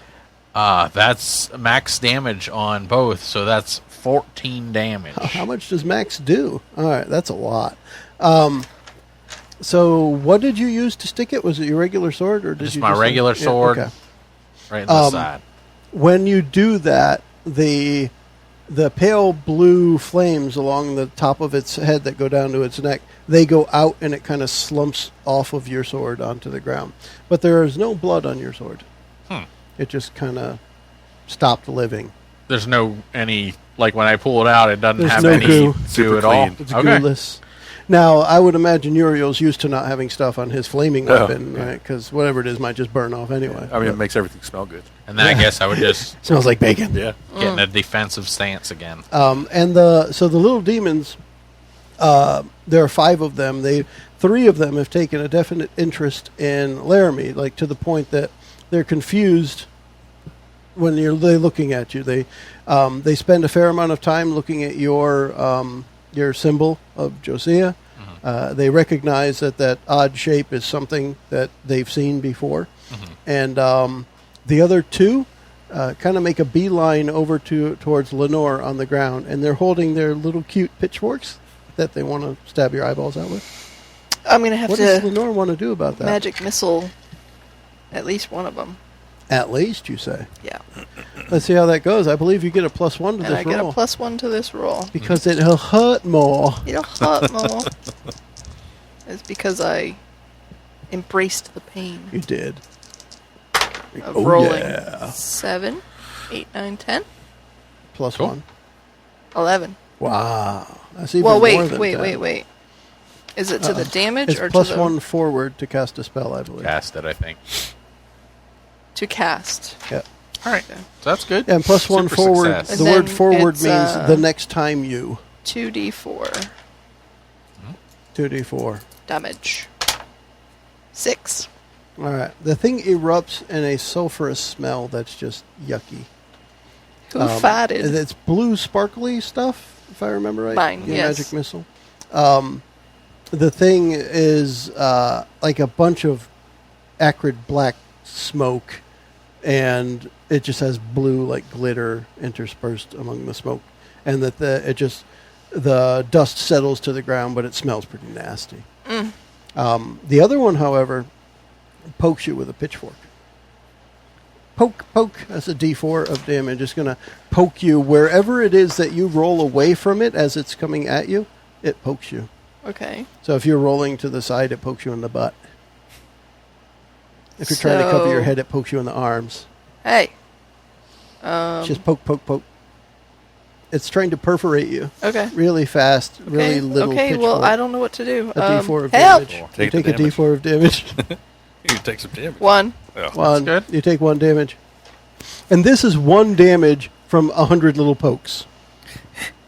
That's max damage on both, so that's 14 damage. How much does Max do? All right, that's a lot. So what did you use to stick it? Was it your regular sword, or did Just you my just regular sword. okay. Right in the side. When you do that, the pale blue flames along the top of its head that go down to its neck, they go out, and it kind of slumps off of your sword onto the ground. But there is no blood on your sword. It just kind of stopped living. There's like when I pull it out, it doesn't There's have no any goo. goo Super at all. clean. It's googless. Now, I would imagine Uriel's used to not having stuff on his flaming Oh, weapon, right? Because whatever it is might just burn off anyway. I mean, it makes everything smell good. And then I guess I would just Smells like bacon. Yeah. get in a defensive stance again. And so the little demons, there are 5 of them. 3 of them have taken a definite interest in Laramie, like to the point that they're confused when they're looking at you. They spend a fair amount of time looking at your symbol of Josiah. They recognize that odd shape is something that they've seen before. And the other 2 kind of make a beeline over towards Lenore on the ground, and they're holding their little cute pitchforks that they want to stab your eyeballs out with. I'm going to have What does to Lenore want to do about that? magic missile at least one of them. At least, you say. Yeah. Let's see how that goes. I believe you get a +1 to And this I get roll. a +1 to this roll. Because it'll hurt more. It'll hurt more. It's because I embraced the pain You did. of Oh, rolling yeah. 7, 8, 9, 10, +1. Cool. 11. Wow. That's even Well, more wait. than 10. Is it to the damage It's or to the +1 forward to cast a spell, I believe. Cast it, I think. to cast? Yeah. All right. Okay. So that's good. And +1 Super forward. success. The And word then forward it's, means the next time you. 2d4 2d4. damage. 6. All right. The thing erupts in a sulfurous smell that's just yucky. Who farted? It's blue sparkly stuff, if I remember right. Mine, Your yes. magic missile. The thing is like a bunch of acrid black smoke, and it just has blue like glitter interspersed among the smoke, and that the dust settles to the ground, but it smells pretty nasty. The other one, however, pokes you with a pitchfork. Poke. That's a D4 of damage. It's going to poke you wherever it is that you roll away from it as it's coming at you. It pokes you. Okay. So if you're rolling to the side, it pokes you in the butt. If you're trying to cover your So- head, it pokes you in the arms. Hey. Just poke. It's trying to perforate you Okay. really fast, really Okay. little Okay. pitchfork. Well, I don't know what to do. A D4 of help! damage. Take You the take a damage. D4 of damage. You take some damage. 1. Oh. One. good. You take 1 damage. And this is 1 damage from 100 little pokes.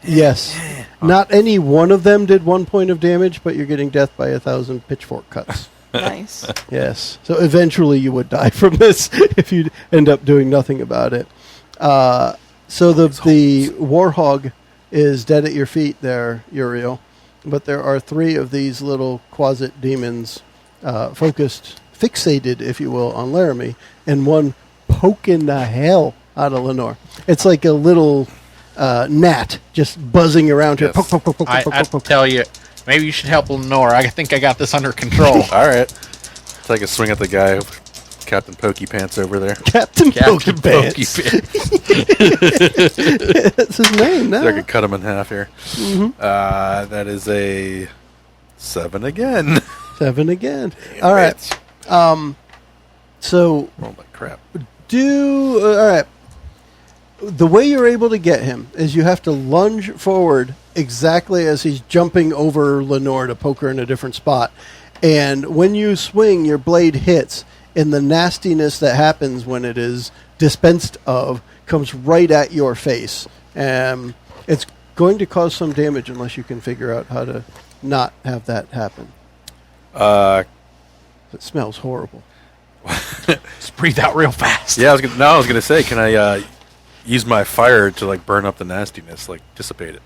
Yes. Not any one of them did 1 point of damage, but you're getting death by 1,000 pitchfork cuts. Nice. Yes. So eventually you would die from this if you end up doing nothing about it. So the warhog is dead at your feet there, Uriel. But there are 3 of these little quasit demons fixated, if you will, on Laramie, and one poking the hell out of Lenore. It's like a little gnat just buzzing around here. Yes. Poke, poke, poke, poke, I poke, poke, poke. tell you, maybe you should help Lenore. I think I got this under control. All right. Take a swing at the guy, Captain Pokey Pants over there. Captain Pokey Pokey Pants. Pants. That's his name now. So I could cut him in half here. Mm-hmm. That is a 7 again. 7 again. Damn All right. it. So Roll like crap. all right. The way you're able to get him is you have to lunge forward exactly as he's jumping over Lenore to poke her in a different spot. And when you swing, your blade hits, and the nastiness that happens when it is dispensed of comes right at your face. It's going to cause some damage unless you can figure out how to not have that happen. It smells horrible. Just breathe out real fast. Yeah, I was gonna say, can I use my fire to like burn up the nastiness, like dissipate it?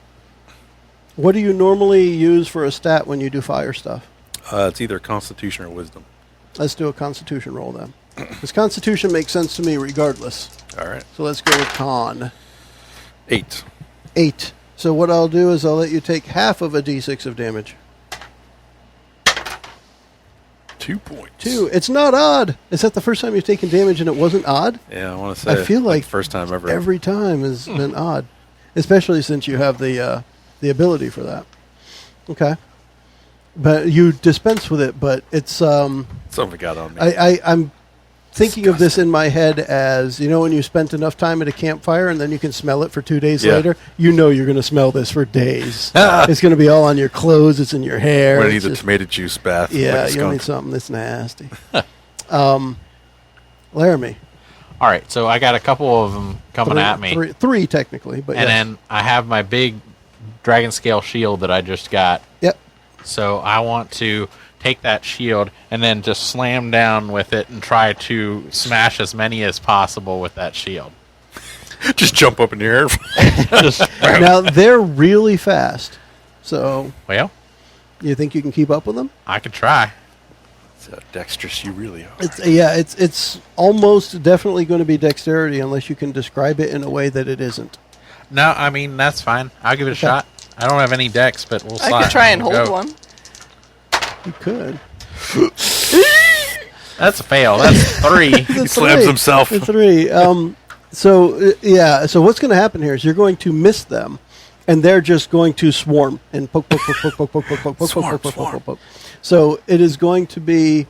What do you normally use for a stat when you do fire stuff? It's either Constitution or Wisdom. Let's do a Constitution roll then. Because Constitution makes sense to me regardless. All right. So let's go with Con. 8. 8. So what I'll do is I'll let you take half of a d6 of damage. 2 points. 2. It's not odd. Is that the first time you've taken damage and it wasn't odd? Yeah, I want to say. I feel like first time ever. Every time has been odd, especially since you have the ability for that. Okay, but you dispense with it. But it's Something got on me. I'm thinking of this in my head as, you know, when you spent enough time at a campfire and then you can smell it for 2 days later, you know you're going to smell this for days. It's going to be all on your clothes. It's in your hair. We're going to need the tomato juice bath. Yeah, like a you need skunk. something that's nasty. Laramie. All right, so I got a couple of them coming at me. Three technically, but And then I have my big dragon scale shield that I just got. Yep. So I want to take that shield and then just slam down with it and try to smash as many as possible with that shield. Just jump up in the air. Just, Now they're really fast, so well, you think you can keep up with them? I could try. That's how dexterous you really are. It's almost definitely going to be dexterity unless you can describe it in a way that it isn't. No, I mean, that's fine. I'll give it a shot. I don't have any dex, but we'll I could try and hold go. one. You could. That's a fail. That's 3. He slams himself. It's 3. So what's going to happen here is you're going to miss them, and they're just going to swarm and poke, poke, poke, poke, poke, poke, poke, poke, poke, poke, poke, poke, poke. So it is going to be,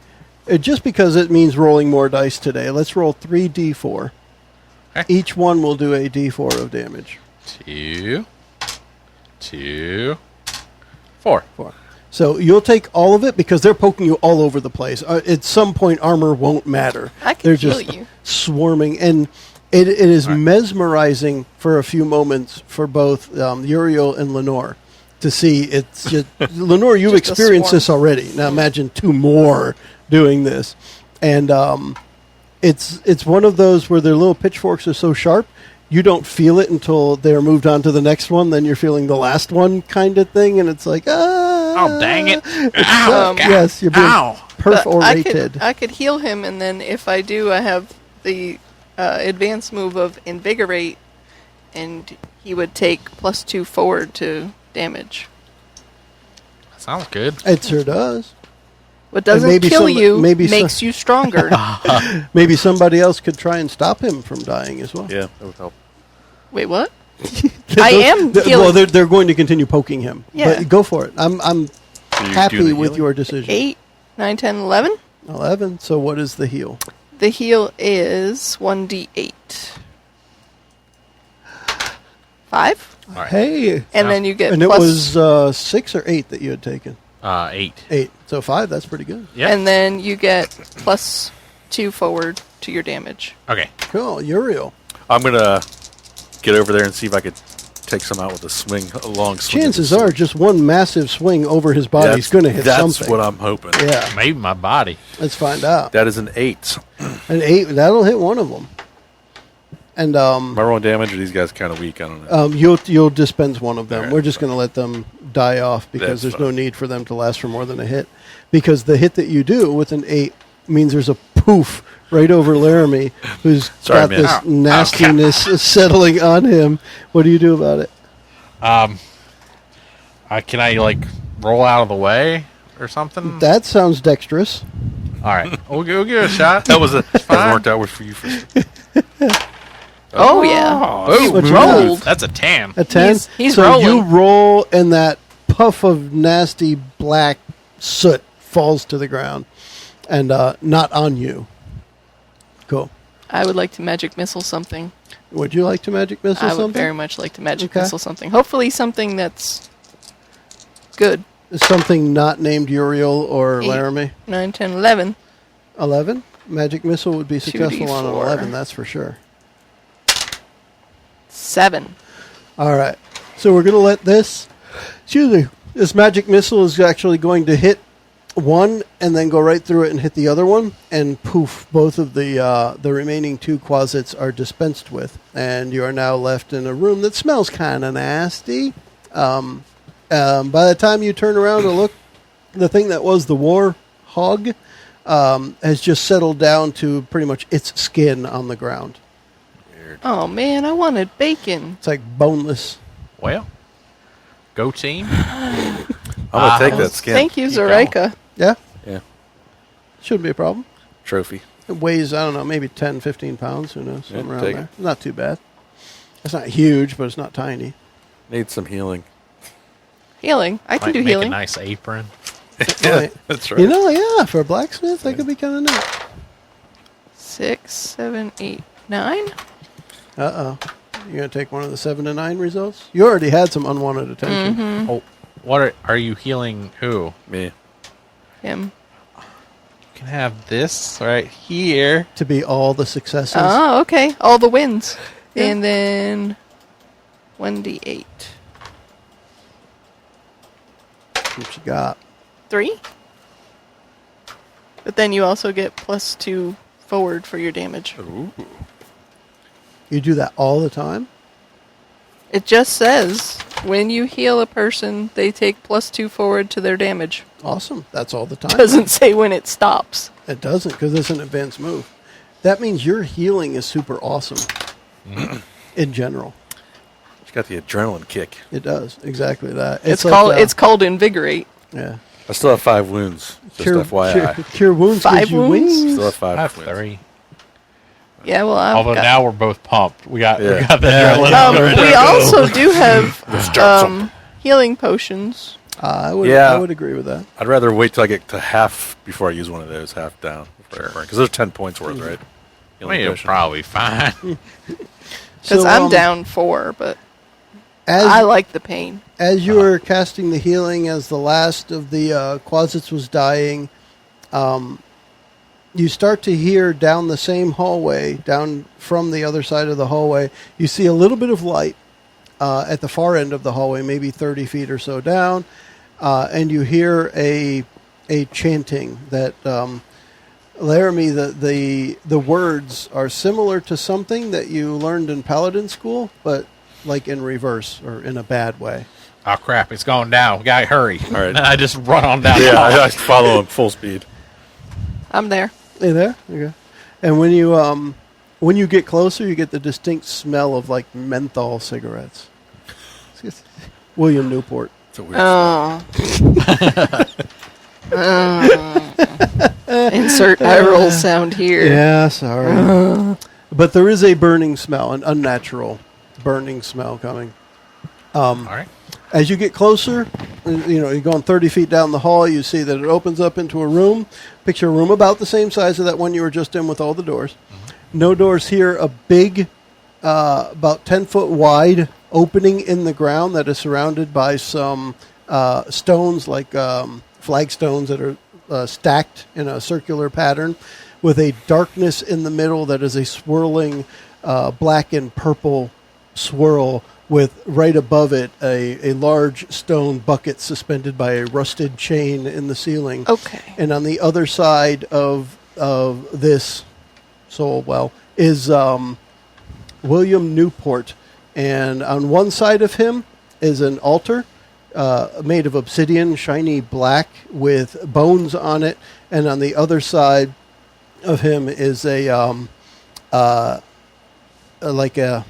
just because it means rolling more dice today, let's roll 3d4. Okay. Each one will do a d4 of damage. 2, 4. 4. So you'll take all of it because they're poking you all over the place. At some point, armor won't matter. I can They're feel just you. swarming, and it is mesmerizing for a few moments for both Uriel and Lenore to see. It's just Lenore, you've Just a experienced swarm. this already. Now imagine 2 more doing this, and it's one of those where their little pitchforks are so sharp. You don't feel it until they're moved on to the next one. Then you're feeling the last one kind of thing, and it's like, Oh, dang it. Ow. yes, you're being Ow. But perforated. I could heal him, and then if I do, I have the advanced move of Invigorate, and he would take +2 forward to damage. Sounds good. It sure does. What doesn't maybe kill you maybe makes you stronger. Maybe somebody else could try and stop him from dying as well. Yeah, that would help. Wait, what? I am Well, healing. they're going to continue poking him. Yeah. But go for it. I'm So you're doing happy the with healing? your decision. 8, 9, 10, 11. 11. So what is the heal? The heal is 1d8. 5? All right. Hey. And then you get And it plus... was 6 or 8 that you had taken. 8. 8. So 5. That's pretty good. Yeah. And then you get +2 forward to your damage. Okay. Cool. Uriel. I'm going to get over there and see if I could take some out with a long swing. Chances are just one massive swing over his body is going to hit something. That's what I'm hoping. Yeah. Maybe my body. Let's find out. That is an 8. An 8. That'll hit one of them. And Am I rolling damage, or these guys kind of weak? I don't know. you'll dispense one of them. All right, We're just going to let them die off because That's there's no need for them to last for more than a hit. because the hit that you do with an 8 means there's a poof right over Laramie, who's got man. this nastiness settling on him. What do you do about it? Can I like roll out of the way or something? That sounds dexterous. All right, we'll give it a shot. That was hasn't fine. worked out for you. Oh, yeah. Boom. What you rolled. That's a 10. A 10? He's so rolling. you roll, and that puff of nasty black soot falls to the ground, and not on you. Cool. I would like to magic missile something. Would you like to magic missile I something? would very much like to magic Okay. missile something. Hopefully something that's good. Something not named Uriel or 8, Laramie. 9, 10, 11. 11? Magic missile would be successful on an 2d4. 11, that's for sure. 7. All right. So we're going to let this magic missile is actually going to hit one and then go right through it and hit the other one, and poof, both of the remaining 2 quasits are dispensed with, and you are now left in a room that smells kind of nasty. By the time you turn around and look, the thing that was the war hog has just settled down to pretty much its skin on the ground. Oh, man, I wanted bacon. It's like boneless. Well, go team. I'm gonna take that skin. Thank you, Keep Zoraika. Yeah? Yeah, Shouldn't be a problem. trophy. It weighs, I don't know, maybe 10, 15 pounds. Who knows? Yeah, Something around take there. it. Not too bad. It's not huge, but it's not tiny. Need some healing. Healing. I can Might do make healing. a nice apron. Right. That's right. You know, yeah, for a blacksmith, that could be kind of neat. 6, 7, 8, 9. Uh-oh. You're going to take one of the 7 to 9 results? You already had some unwanted attention. Mm-hmm. Oh, what are you healing? Who? Me. Him. You can have this right here. To be all the successes. Oh, okay. All the wins. Yeah. And then 1d8. What you got? 3. But then you also get +2 forward for your damage. Ooh. You do that all the time? It just says when you heal a person, they take +2 forward to their damage. Awesome. That's all the time. Doesn't say when it stops. It doesn't, because it's an advanced move. That means your healing is super awesome. In general. It's got the adrenaline kick. It does. Exactly that. It's like, called it's called invigorate. Yeah. I still have 5 wounds. Just FYI. Cure wounds 5 gives you wounds? wings. Still have 5 I have wounds. 3. Yeah, well, I've Although got, now we're both pumped. We got Yeah. the adrenaline. we also do have healing potions. I would Yeah. I would agree with that. I'd rather wait till I get to half before I use one of those, half down. Because there's 10 points worth, right? I mean, you're probably fine. Because So, I'm down 4, but As, I like the pain. as you were casting the healing, as the last of the quasits was dying, you start to hear down the same hallway, down from the other side of the hallway, you see a little bit of light at the far end of the hallway, maybe 30 feet or so down, and you hear a chanting that Laramie, the words are similar to something that you learned in Paladin school, but like in reverse or in a bad way. Oh, crap. It's going down. We got to hurry. All right. And I just run on down. Yeah, I follow him full speed. I'm there. Hey there. Okay. And when you get closer, you get the distinct smell of like menthol cigarettes. William Newport. It's a weird Insert eye roll sound here. Yeah, sorry. But there is a burning smell, an unnatural burning smell coming. All right. As you get closer, you're going 30 feet down the hall, you see that it opens up into a room. Picture a room about the same size of that one you were just in with all the doors. Mm-hmm. No doors here. A big, about 10 foot wide opening in the ground that is surrounded by some stones, like flagstones that are stacked in a circular pattern, with a darkness in the middle that is a swirling black and purple swirl, with right above it a large stone bucket suspended by a rusted chain in the ceiling. Okay. And on the other side of this soul well is William Newport. And on one side of him is an altar made of obsidian, shiny black, with bones on it, and on the other side of him is like a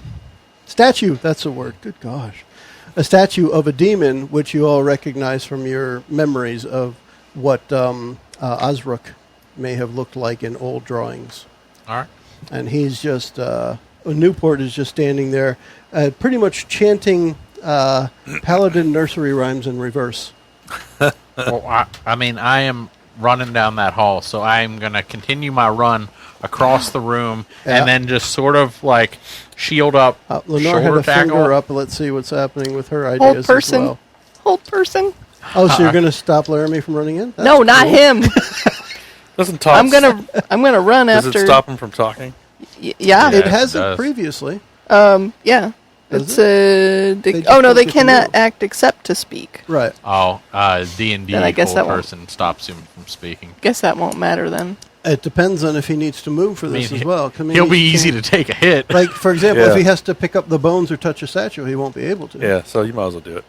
statue. That's the word. Good gosh. A statue of a demon, which you all recognize from your memories of what Osrook may have looked like in old drawings. All right. And he's just, Newport is just standing there, pretty much chanting paladin nursery rhymes in reverse. Well, I mean, I am running down that hall, so I'm going to continue my run across the room and then just sort of like shield up. Lenore had a finger up. Let's see what's happening with her ideas as well. Hold person. Oh, so you're going to stop Laramie from running in? That's no, not cool. him. Doesn't talk. I'm gonna run Does after. it stop him from talking? Yeah. It it hasn't does. previously. Yeah. Does It's a. just Oh no, don't they get to cannot move. act except to speak. Right. Oh, D&D Then I guess whole that won't- person stops him from speaking. Guess that won't matter then. It depends on if he needs to move for I this mean, as well. I mean, he'll be he easy to can't- take a hit. Like, for example, Yeah. if he has to pick up the bones or touch a statue, he won't be able to. Yeah, so you might as well do it.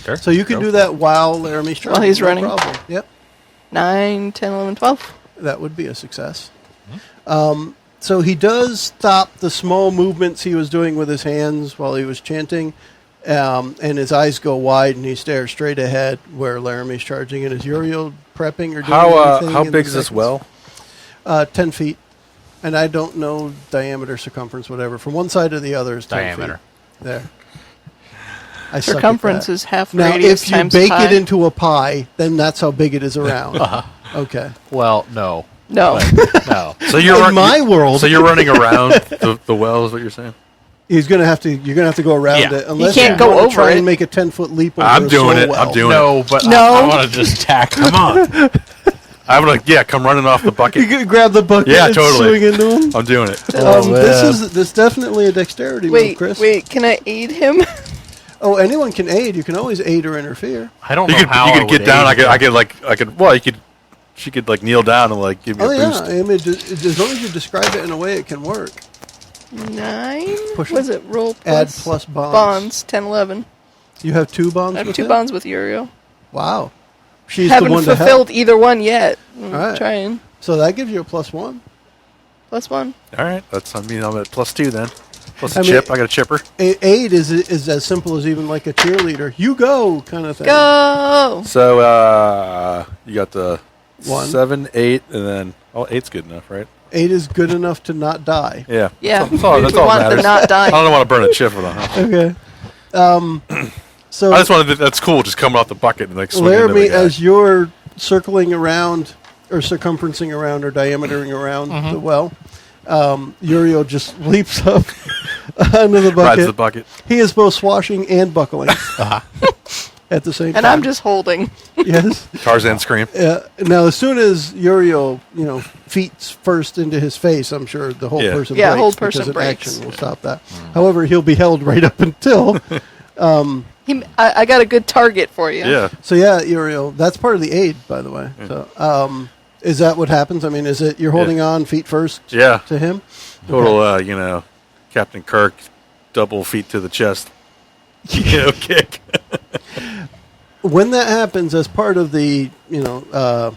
Sure. So you can Go do for that while Laramie's trying. While he's no running. problem. Yep. 9, 10, 11, 12. That would be a success. So he does stop the small movements he was doing with his hands while he was chanting, and his eyes go wide and he stares straight ahead where Laramie's charging. And is Uriel prepping or doing anything? How in big the is this seconds? well? 10 feet. And I don't know diameter, circumference, whatever. From one side to the other is 10 Diameter. feet. There. I suck at Circumference that. is half Now, radius if you times bake pi. it into a pie, then that's how big it is around. Okay. Well, no. No. But, no. So you're In my world, So you're running around the well, is what you're saying? he's gonna have to. You're gonna have to go around Yeah. it. Unless can't you go wanna over try it. and make a 10-foot leap. Over I'm a doing soul it. well. I'm doing No, but No. I want to just tack him. Come on. I'm like, yeah, come running off the You bucket. could grab the bucket Yeah, and totally. swing into him. I'm doing it. This definitely a dexterity move, Chris. Wait, can I aid him? Oh, anyone can aid. You can always aid or interfere. I don't You know could how you I could get would down. aid I could. Well, she could like kneel down and like give me Oh a yeah, boost. I mean, as long as you describe it in a way it can work. 9? Push Was it roll plus? Add plus bonds. Bonds, 10, 11. You have 2 bonds. I have with 2 him? bonds with Uriel. Wow. She's Haven't the one to fulfilled help. either one yet. I'm Alright. trying. So that gives you a +1. +1. All right, I'm at +2 then. Plus a I mean- chip. I got a chipper. Aid is as simple as even like a cheerleader. You go kind of thing. Go! So you got the 1. 7, 8, and then 8's good enough, right? 8 is good enough to not die. Yeah. Yeah, That's all we that want them matters. not I dying. don't want to burn a chip with them. Okay. So I just wanted to, that's cool, just coming off the bucket and like swinging into Laramie, the guy. as you're circling around or circumferencing around or diametering around the well, Uriel just leaps up under the rides bucket. the bucket. He is both swashing and buckling at the same time. And I'm just holding. yes. Tarzan scream. Now, as soon as Uriel, feet first into his face, I'm sure the whole Yeah. person Yeah, breaks. whole person because an breaks. action will stop that. However, he'll be held right up until. I got a good target for you. Yeah. So yeah, Uriel, that's part of the aid, by the way. So, is that what happens? I mean, is it you're holding on feet first Yeah. to him? Total, Captain Kirk, double feet to the chest. Kick. When that happens, as part of the 7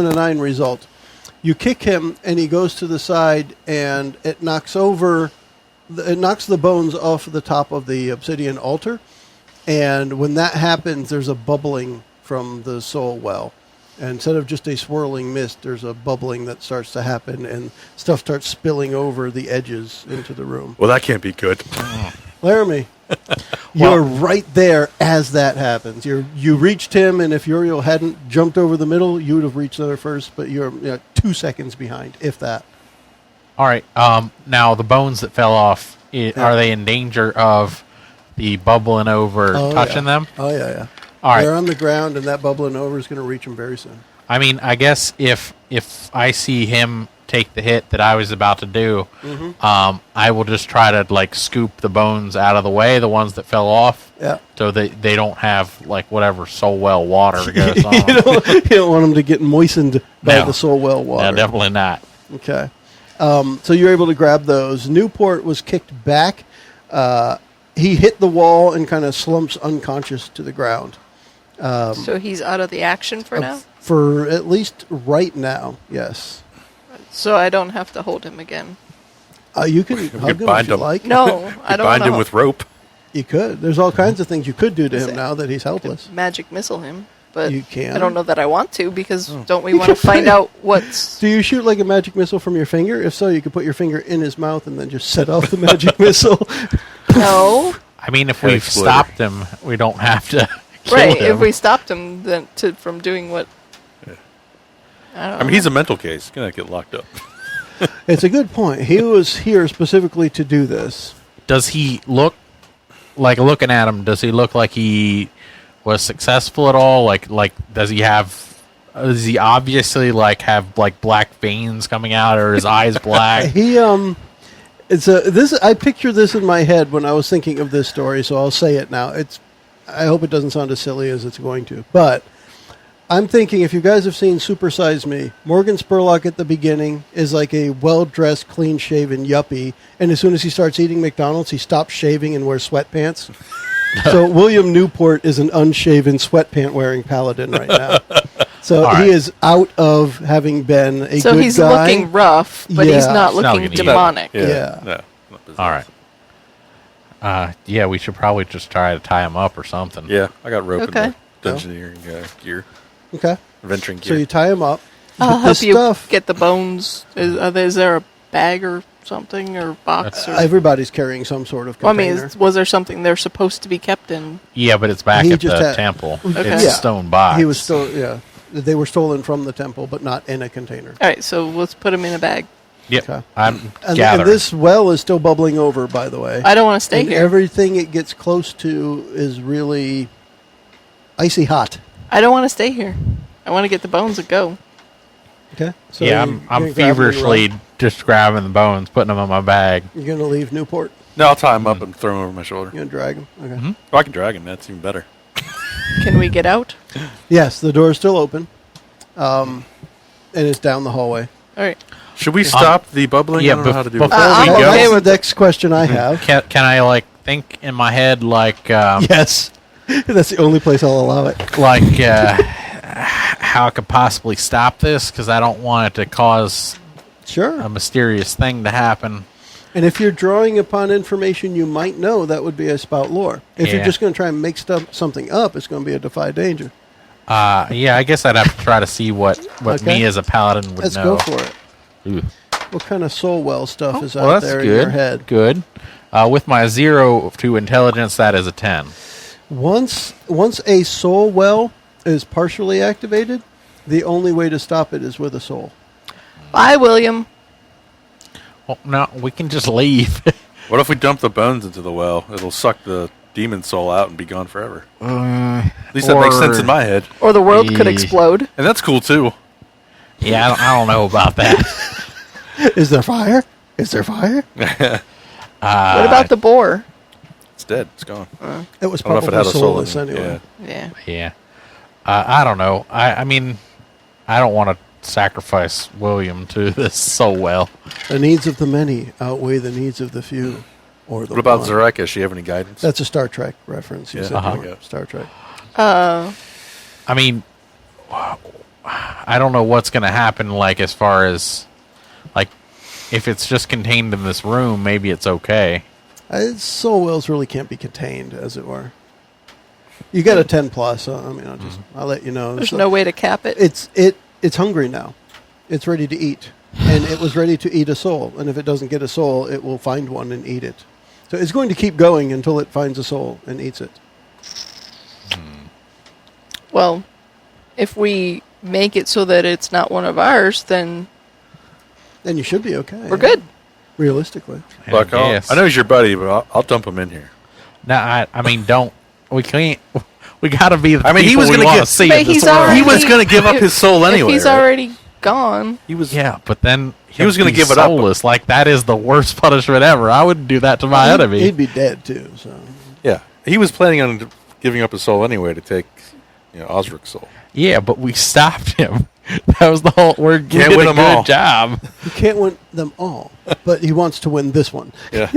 to 9 result, you kick him and he goes to the side and it knocks the bones off the top of the obsidian altar. And when that happens, there's a bubbling from the soul well. And instead of just a swirling mist, there's a bubbling that starts to happen and stuff starts spilling over the edges into the room. Well, that can't be good. Laramie, you're right there as that happens. You reached him, and if Uriel hadn't jumped over the middle, you would have reached there first, but you're 2 seconds behind, if that. All right. Now, the bones that fell off, are they in danger of the bubbling over touching them? Oh, yeah. All right. They're on the ground, and that bubbling over is going to reach them very soon. I mean, I guess if I see him take the hit that I was about to do, I will just try to scoop the bones out of the way, the ones that fell off, Yeah. so they don't have whatever soul well water goes on. you don't want them to get moistened by No. the soul well water. Yeah, definitely not. Okay. So you're able to grab those. Newport was kicked back he hit the wall and kind of slumps unconscious to the ground. So he's out of the action for now? For at least right now, yes. So I don't have to hold him again. You can hug him bind if you him. like. No, I don't Bind want him with rope. You could. There's all kinds of things you could do to him now that he's helpless. magic missile him. But You can. I don't know that I want to, because don't we want to find out what's... Do you shoot like a magic missile from your finger? If so, you could put your finger in his mouth and then just set off the magic missile. No. I mean, if Head we've exploder. stopped him, we don't have to kill Right, him. if we stopped him then from doing what... I don't I mean, he's a mental case. He's going to get locked up. It's a good point. He was here specifically to do this. Does he look like, looking at him, does he look like he was successful at all? Like does he obviously like have like black veins coming out, or his eyes black? He I picture this in my head when I was thinking of this story, so I'll say it now. I hope it doesn't sound as silly as it's going to, but I'm thinking, if you guys have seen Super Size Me, Morgan Spurlock at the beginning is like a well-dressed, clean-shaven yuppie, and as soon as he starts eating McDonald's, he stops shaving and wears sweatpants. So William Newport is an unshaven, sweatpant-wearing paladin right now. So All right. he is out of having been a good guy. So he's looking rough, but he's Yeah. not He's not looking looking demonic. Yeah. No, not business. All right. Yeah, we should probably just try to tie him up or something. Yeah, I got rope Okay. in the dungeoneering gear. Okay. Adventuring So gear. you tie him up. I'll But help this you stuff, get the bones. Is there a bag or something, or box? Or, everybody's carrying some sort of well, I container. mean, was there something they're supposed to be kept in? Yeah, but it's back He at just the had- temple. Okay. It's Yeah. a stone box. He was still, they were stolen from the temple, but not in a container. All right, so let's put him in a bag. Yep. Okay. I'm And gathering. this well is still bubbling over, by the way. I don't want to stay And here. everything it gets close to is really icy hot. I don't want to stay here. I want to get the bones and go. Okay. So yeah, you're I'm gonna grab him and feverishly run? just grabbing the bones, putting them in my bag. You're going to leave Newport. No, I'll tie him up and throw him over my shoulder. You're going to drag him. Okay. Mm-hmm. Oh, I can drag him. That's even better. Can we get out? Yes, the door is still open, and it's down the hallway. All right. Should we stop the bubbling? yeah, I don't know how to do before it. we I'm go, okay That's with the next question I have. can I like think in my head like Yes. That's the only place I'll allow it. how I could possibly stop this, because I don't want it to cause Sure. a mysterious thing to happen. And if you're drawing upon information you might know, that would be a spout lore. If you're Yeah. just going to try and make something up, it's going to be a defy danger. Yeah, I guess I'd have to try to see what Okay. me as a paladin would Let's know. go for it. Ooh. What kind of soul well stuff is Well, out that's there good. in your head? Good. With my 0 to intelligence, that is a 10. Once a soul well is partially activated, the only way to stop it is with a soul. Bye, William. Well, no, we can just leave. What if we dump the bones into the well? It'll suck the demon soul out and be gone forever. At least that makes sense in my head. Or the world could Eh. explode. And that's cool, too. Yeah, I don't know about that. Is there fire? Is there fire? What about the boar? It's dead. It's gone. It was I don't know if it probably had a soul soulless in it. anyway. Yeah. Yeah. I don't know. I mean, I don't want to sacrifice William to this so well. The needs of the many outweigh the needs of the few. Or the What about one. Zoraika? Does she have any guidance? That's a Star Trek reference. You Yeah. said Uh-huh. before. Star Trek. I mean, I don't know what's going to happen, like, as far as, like, if it's just contained in this room, maybe it's okay. Soul wells really can't be contained, as it were. You got a 10 plus. So, I mean, I'll let you know. There's So no way to cap it. It's hungry now. It's ready to eat, and it was ready to eat a soul. And if it doesn't get a soul, it will find one and eat it. So it's going to keep going until it finds a soul and eats it. Well, if we make it so that it's not one of ours, then Then you should be okay. we're good. Realistically. Look, Yes. I know he's your buddy, but I'll dump him in here. No, I mean, we can't. We got to be the I mean, he people was we gonna want get- to see But in this he's world. already, He was gonna give up his soul anyway, If he's right? already gone. He was. Yeah, but then He was going gonna to give it up. soulless. Like, that is the worst punishment ever. I wouldn't do that to my enemy. He'd be dead too. So Yeah, he was planning on giving up his soul anyway to take, Osric's soul. Yeah, but we stopped him. That was the whole. We did win a them good all. job. you can't win them all, but he wants to win this one. Yeah.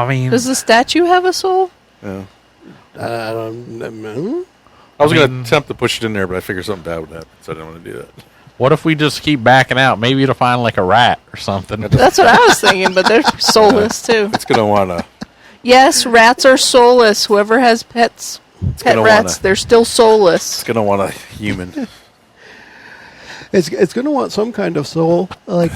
I mean, Does the statue have a soul? Yeah. I don't know. I was going to attempt to push it in there, but I figured something bad would happen, so I didn't want to do that. what if we just keep backing out? Maybe it'll find like a rat or something. That's what I was thinking, but they're soulless too. It's going to want to... Yes, rats are soulless. Whoever has pet gonna rats, they're still soulless. It's going to want a human. It's going to want some kind of soul, like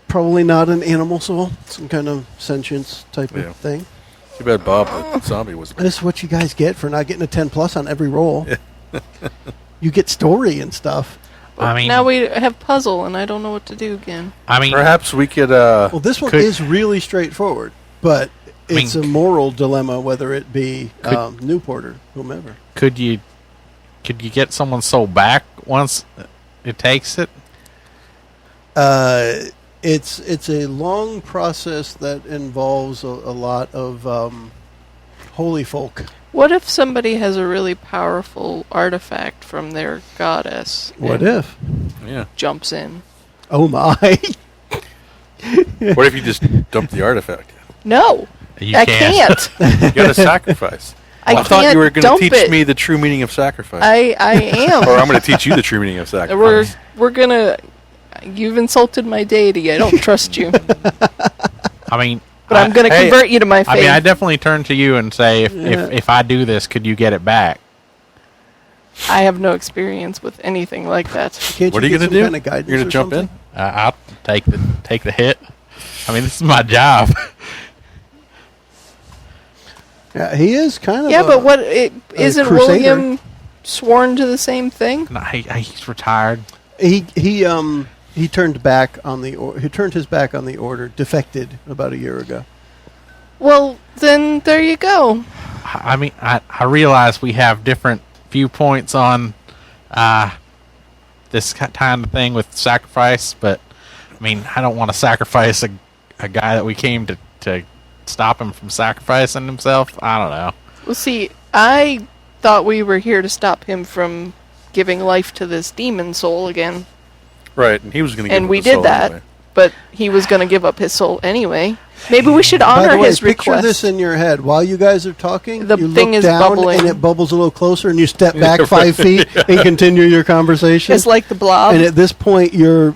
probably not an animal soul, some kind of sentience type of thing. Too bad Bob, the zombie, was... This is what you guys get for not getting a 10+ on every roll. You get story and stuff. I mean, Now we have puzzle, and I don't know what to do again. I mean, Perhaps we could... Well, this one is really straightforward, but it's a moral dilemma, whether it be Newport or whomever. could you get someone's soul back once it takes it? It's a long process that involves a lot of holy folk. What if somebody has a really powerful artifact from their goddess? What and if? Yeah. jumps in? Oh my! What if you just dump the artifact? No, You I can't. You got to sacrifice. I thought can't you were going dump to teach it. me the true meaning of sacrifice. I am. Or I'm going to teach you the true meaning of sacrifice. We're gonna. You've insulted my deity. I don't trust you. I mean, But I'm going to convert you to my faith. I mean, I definitely turn to you and say, if I do this, could you get it back? I have no experience with anything like that. Can't What are you you get going to some do? kind of guidance You're going or to jump something? in? I'll take the hit. I mean, this is my job. Yeah, he is kind of. Yeah, but what? Isn't crusader. William sworn to the same thing? No, he's retired. He turned back on he turned his back on the order, defected about a year ago. Well, then there you go. I mean, I realize we have different viewpoints on this kind of thing with sacrifice, but I mean, I don't want to sacrifice a guy that we came to stop him from sacrificing himself. I don't know. Well, see, I thought we were here to stop him from giving life to this demon soul again. Right, and he was going to give And up we his did soul that, anyway. but he was going to give up his soul anyway. Maybe we should By honor the way, his picture request. this in your head while you guys are talking. The you thing look is down bubbling. and it bubbles a little closer, and you step back 5 feet and continue your conversation. It's like the blob. And at this point, you're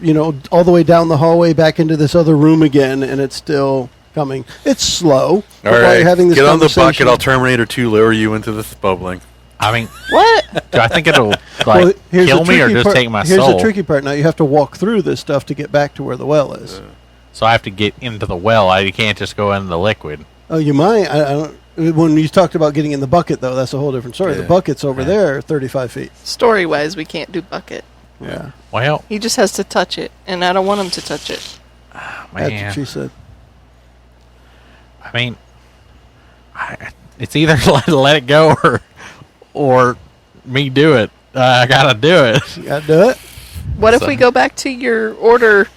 all the way down the hallway back into this other room again, and it's still coming. It's slow. All but while right, you're having this get on the conversation- bucket. I'll Terminator 2 lower you into this bubbling. I mean, what? do I think it'll like Well, here's kill the me or tricky just part- take my Here's soul? the tricky part. Now you have to walk through this stuff to get back to where the well is. So I have to get into the well. I can't just go into the liquid. Oh, you might. I don't. When you talked about getting in the bucket, though, that's a whole different story. The Yeah. bucket's over there, 35 feet. Story-wise, we can't do bucket. Yeah, Well, He just has to touch it, and I don't want him to touch it. that's man, what she said. I mean, it's either let it go or me do it. I gotta do it. You gotta do it. What if So- we go back to your order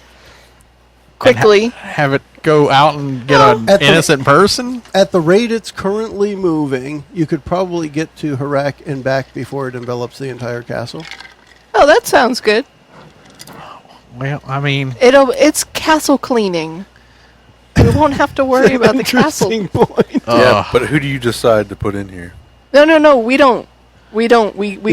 quickly? Have it go out and get an At the- innocent person. At the rate it's currently moving, you could probably get to Harak and back before it envelops the entire castle. Oh, that sounds good. Well, I mean, It's castle cleaning. We won't have to worry about the castle. Interesting point. Yeah, but who do you decide to put in here? No, we don't. We go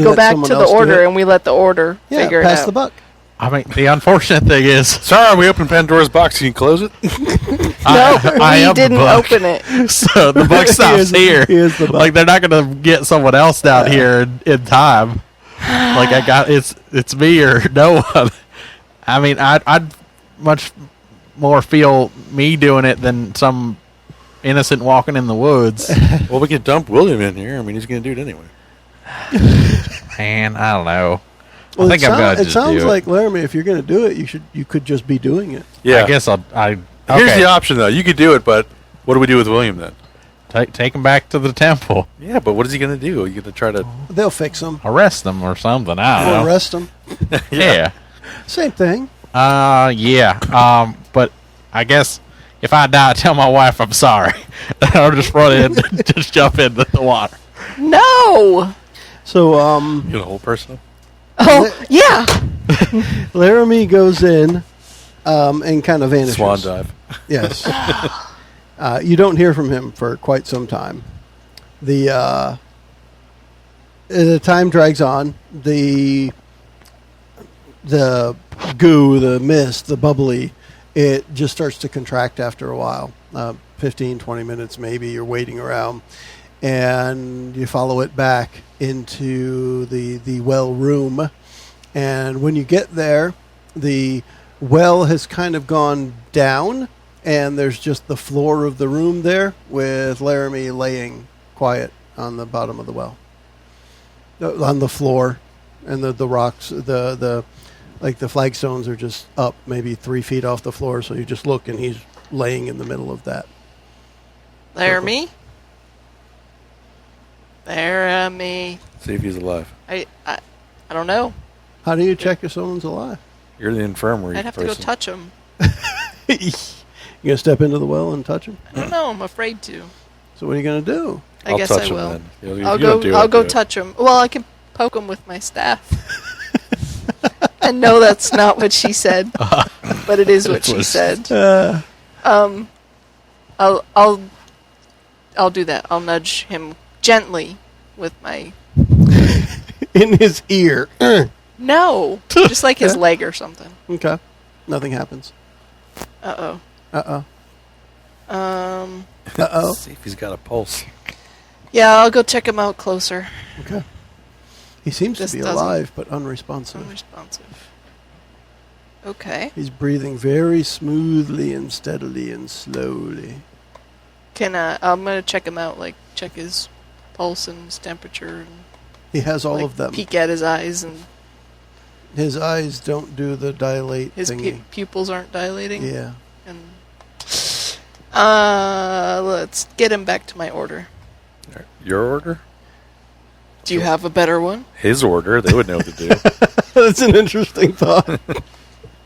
let back someone to the else do order it? and we let the order Yeah, figure it pass out. the buck. I mean, the unfortunate thing is, Sorry, we opened Pandora's box. Can you close it? No, I am we the didn't buck. open it. So the buck stops here. Here's the buck. Like they're not gonna get someone else down here in time. Like it's me or no one. I mean, I'd much more feel me doing it than some innocent walking in the woods. Well, we can dump William in here. I mean, he's going to do it anyway. Man, I don't know. Well, I think I'm gonna it just sounds do it. like Laramie. If you're going to do it, you could just be doing it. Yeah. I guess I. Here's Okay. the option, though. You could do it, but what do we do with William then? Take him back to the temple, Yeah, but what is he going to do? Are you going to try to... They'll fix them. arrest them or something. I don't Or know. arrest them. Yeah. Same thing. Yeah. But I guess if I die, tell my wife I'm sorry. I'll just run in, just jump into the water. No. So, You know, the whole person? Oh, yeah. Laramie goes in and kind of vanishes. Swan dive. Yes. You don't hear from him for quite some time. The time drags on. The goo, the mist, the bubbly, it just starts to contract after a while. 15, 20 minutes maybe. You're waiting around. And you follow it back into the well room. And when you get there, the well has kind of gone down, and there's just the floor of the room there with Laramie laying quiet on the bottom of the well. On the floor, and the rocks, the flagstones are just up maybe 3 feet off the floor, so you just look, and he's laying in the middle of that. Laramie? Laramie. See if he's alive. I don't know. How do you check if someone's alive? You're the infirmary I'd have person. to go touch him. You gonna step into the well and touch him? I don't know. I'm afraid to. So what are you gonna do? I guess touch I him will. then. You I'll don't do it, go. I'll go do it. touch him. Well, I can poke him with my staff. And no, that's not what she said, but it is what she said. I'll do that. I'll nudge him gently with my. In his ear. No, just like his leg or something. Okay. Nothing happens. Uh-oh. Uh-oh. See if he's got a pulse. Yeah, I'll go check him out closer. Okay. He seems This to be doesn't- alive, but unresponsive. Unresponsive. Okay. He's breathing very smoothly and steadily and slowly. I'm gonna check him out, like check his pulse and his temperature, and He has all like, of them. peek at his eyes, and His eyes don't do the dilate his thingy. pupils aren't dilating. Yeah. And let's get him back to my order. All right. Your order? Do you have a better one? His order. They would know what to do. That's an interesting thought.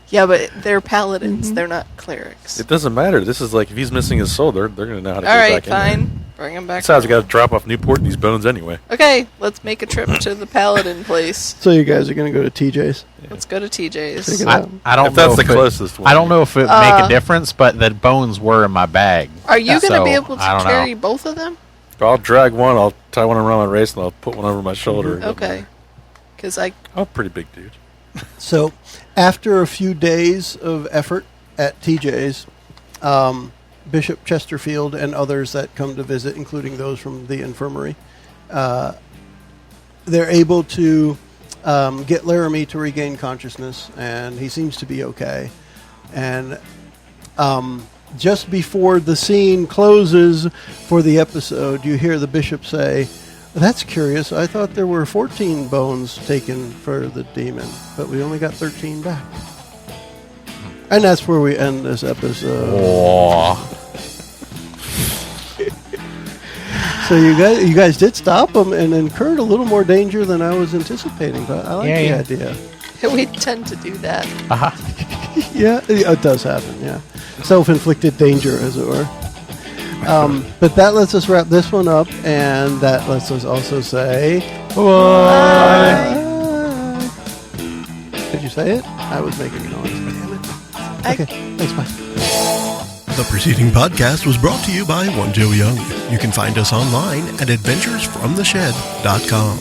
Yeah, but they're paladins. They're not clerics. It doesn't matter. This is like if he's missing his soul, they're going to know how to All get right, back in there. fine. Bring him back. Besides, we got to drop off Newport and these bones anyway. Okay, let's make a trip to the paladin place. So you guys are going to go to TJ's? Let's go to Check TJ's. it out. I don't If that's know the if it- closest one. I don't know if it would make a difference, but the bones were in my bag. Are you going to So, be able to I don't know. carry both of them? I'll drag one, I'll tie one around my waist, and I'll put one over my shoulder. Okay. Because I'm a pretty big dude. So after a few days of effort at TJ's, Bishop Chesterfield and others that come to visit, including those from the infirmary, they're able to get Laramie to regain consciousness, and he seems to be okay. And just before the scene closes for the episode, you hear the bishop say, "That's curious. I thought there were 14 bones taken for the demon, but we only got 13 back." And that's where we end this episode. Oh. So you guys did stop him and incurred a little more danger than I was anticipating, but I like the idea. we tend to do that. Yeah, it does happen, yeah. Self-inflicted danger, as it were. But that lets us wrap this one up, and that lets us also say bye. Did you say it? I was making a noise. Damn it. Okay, thanks, bye. The preceding podcast was brought to you by One Joe Young. You can find us online at adventuresfromtheshed.com.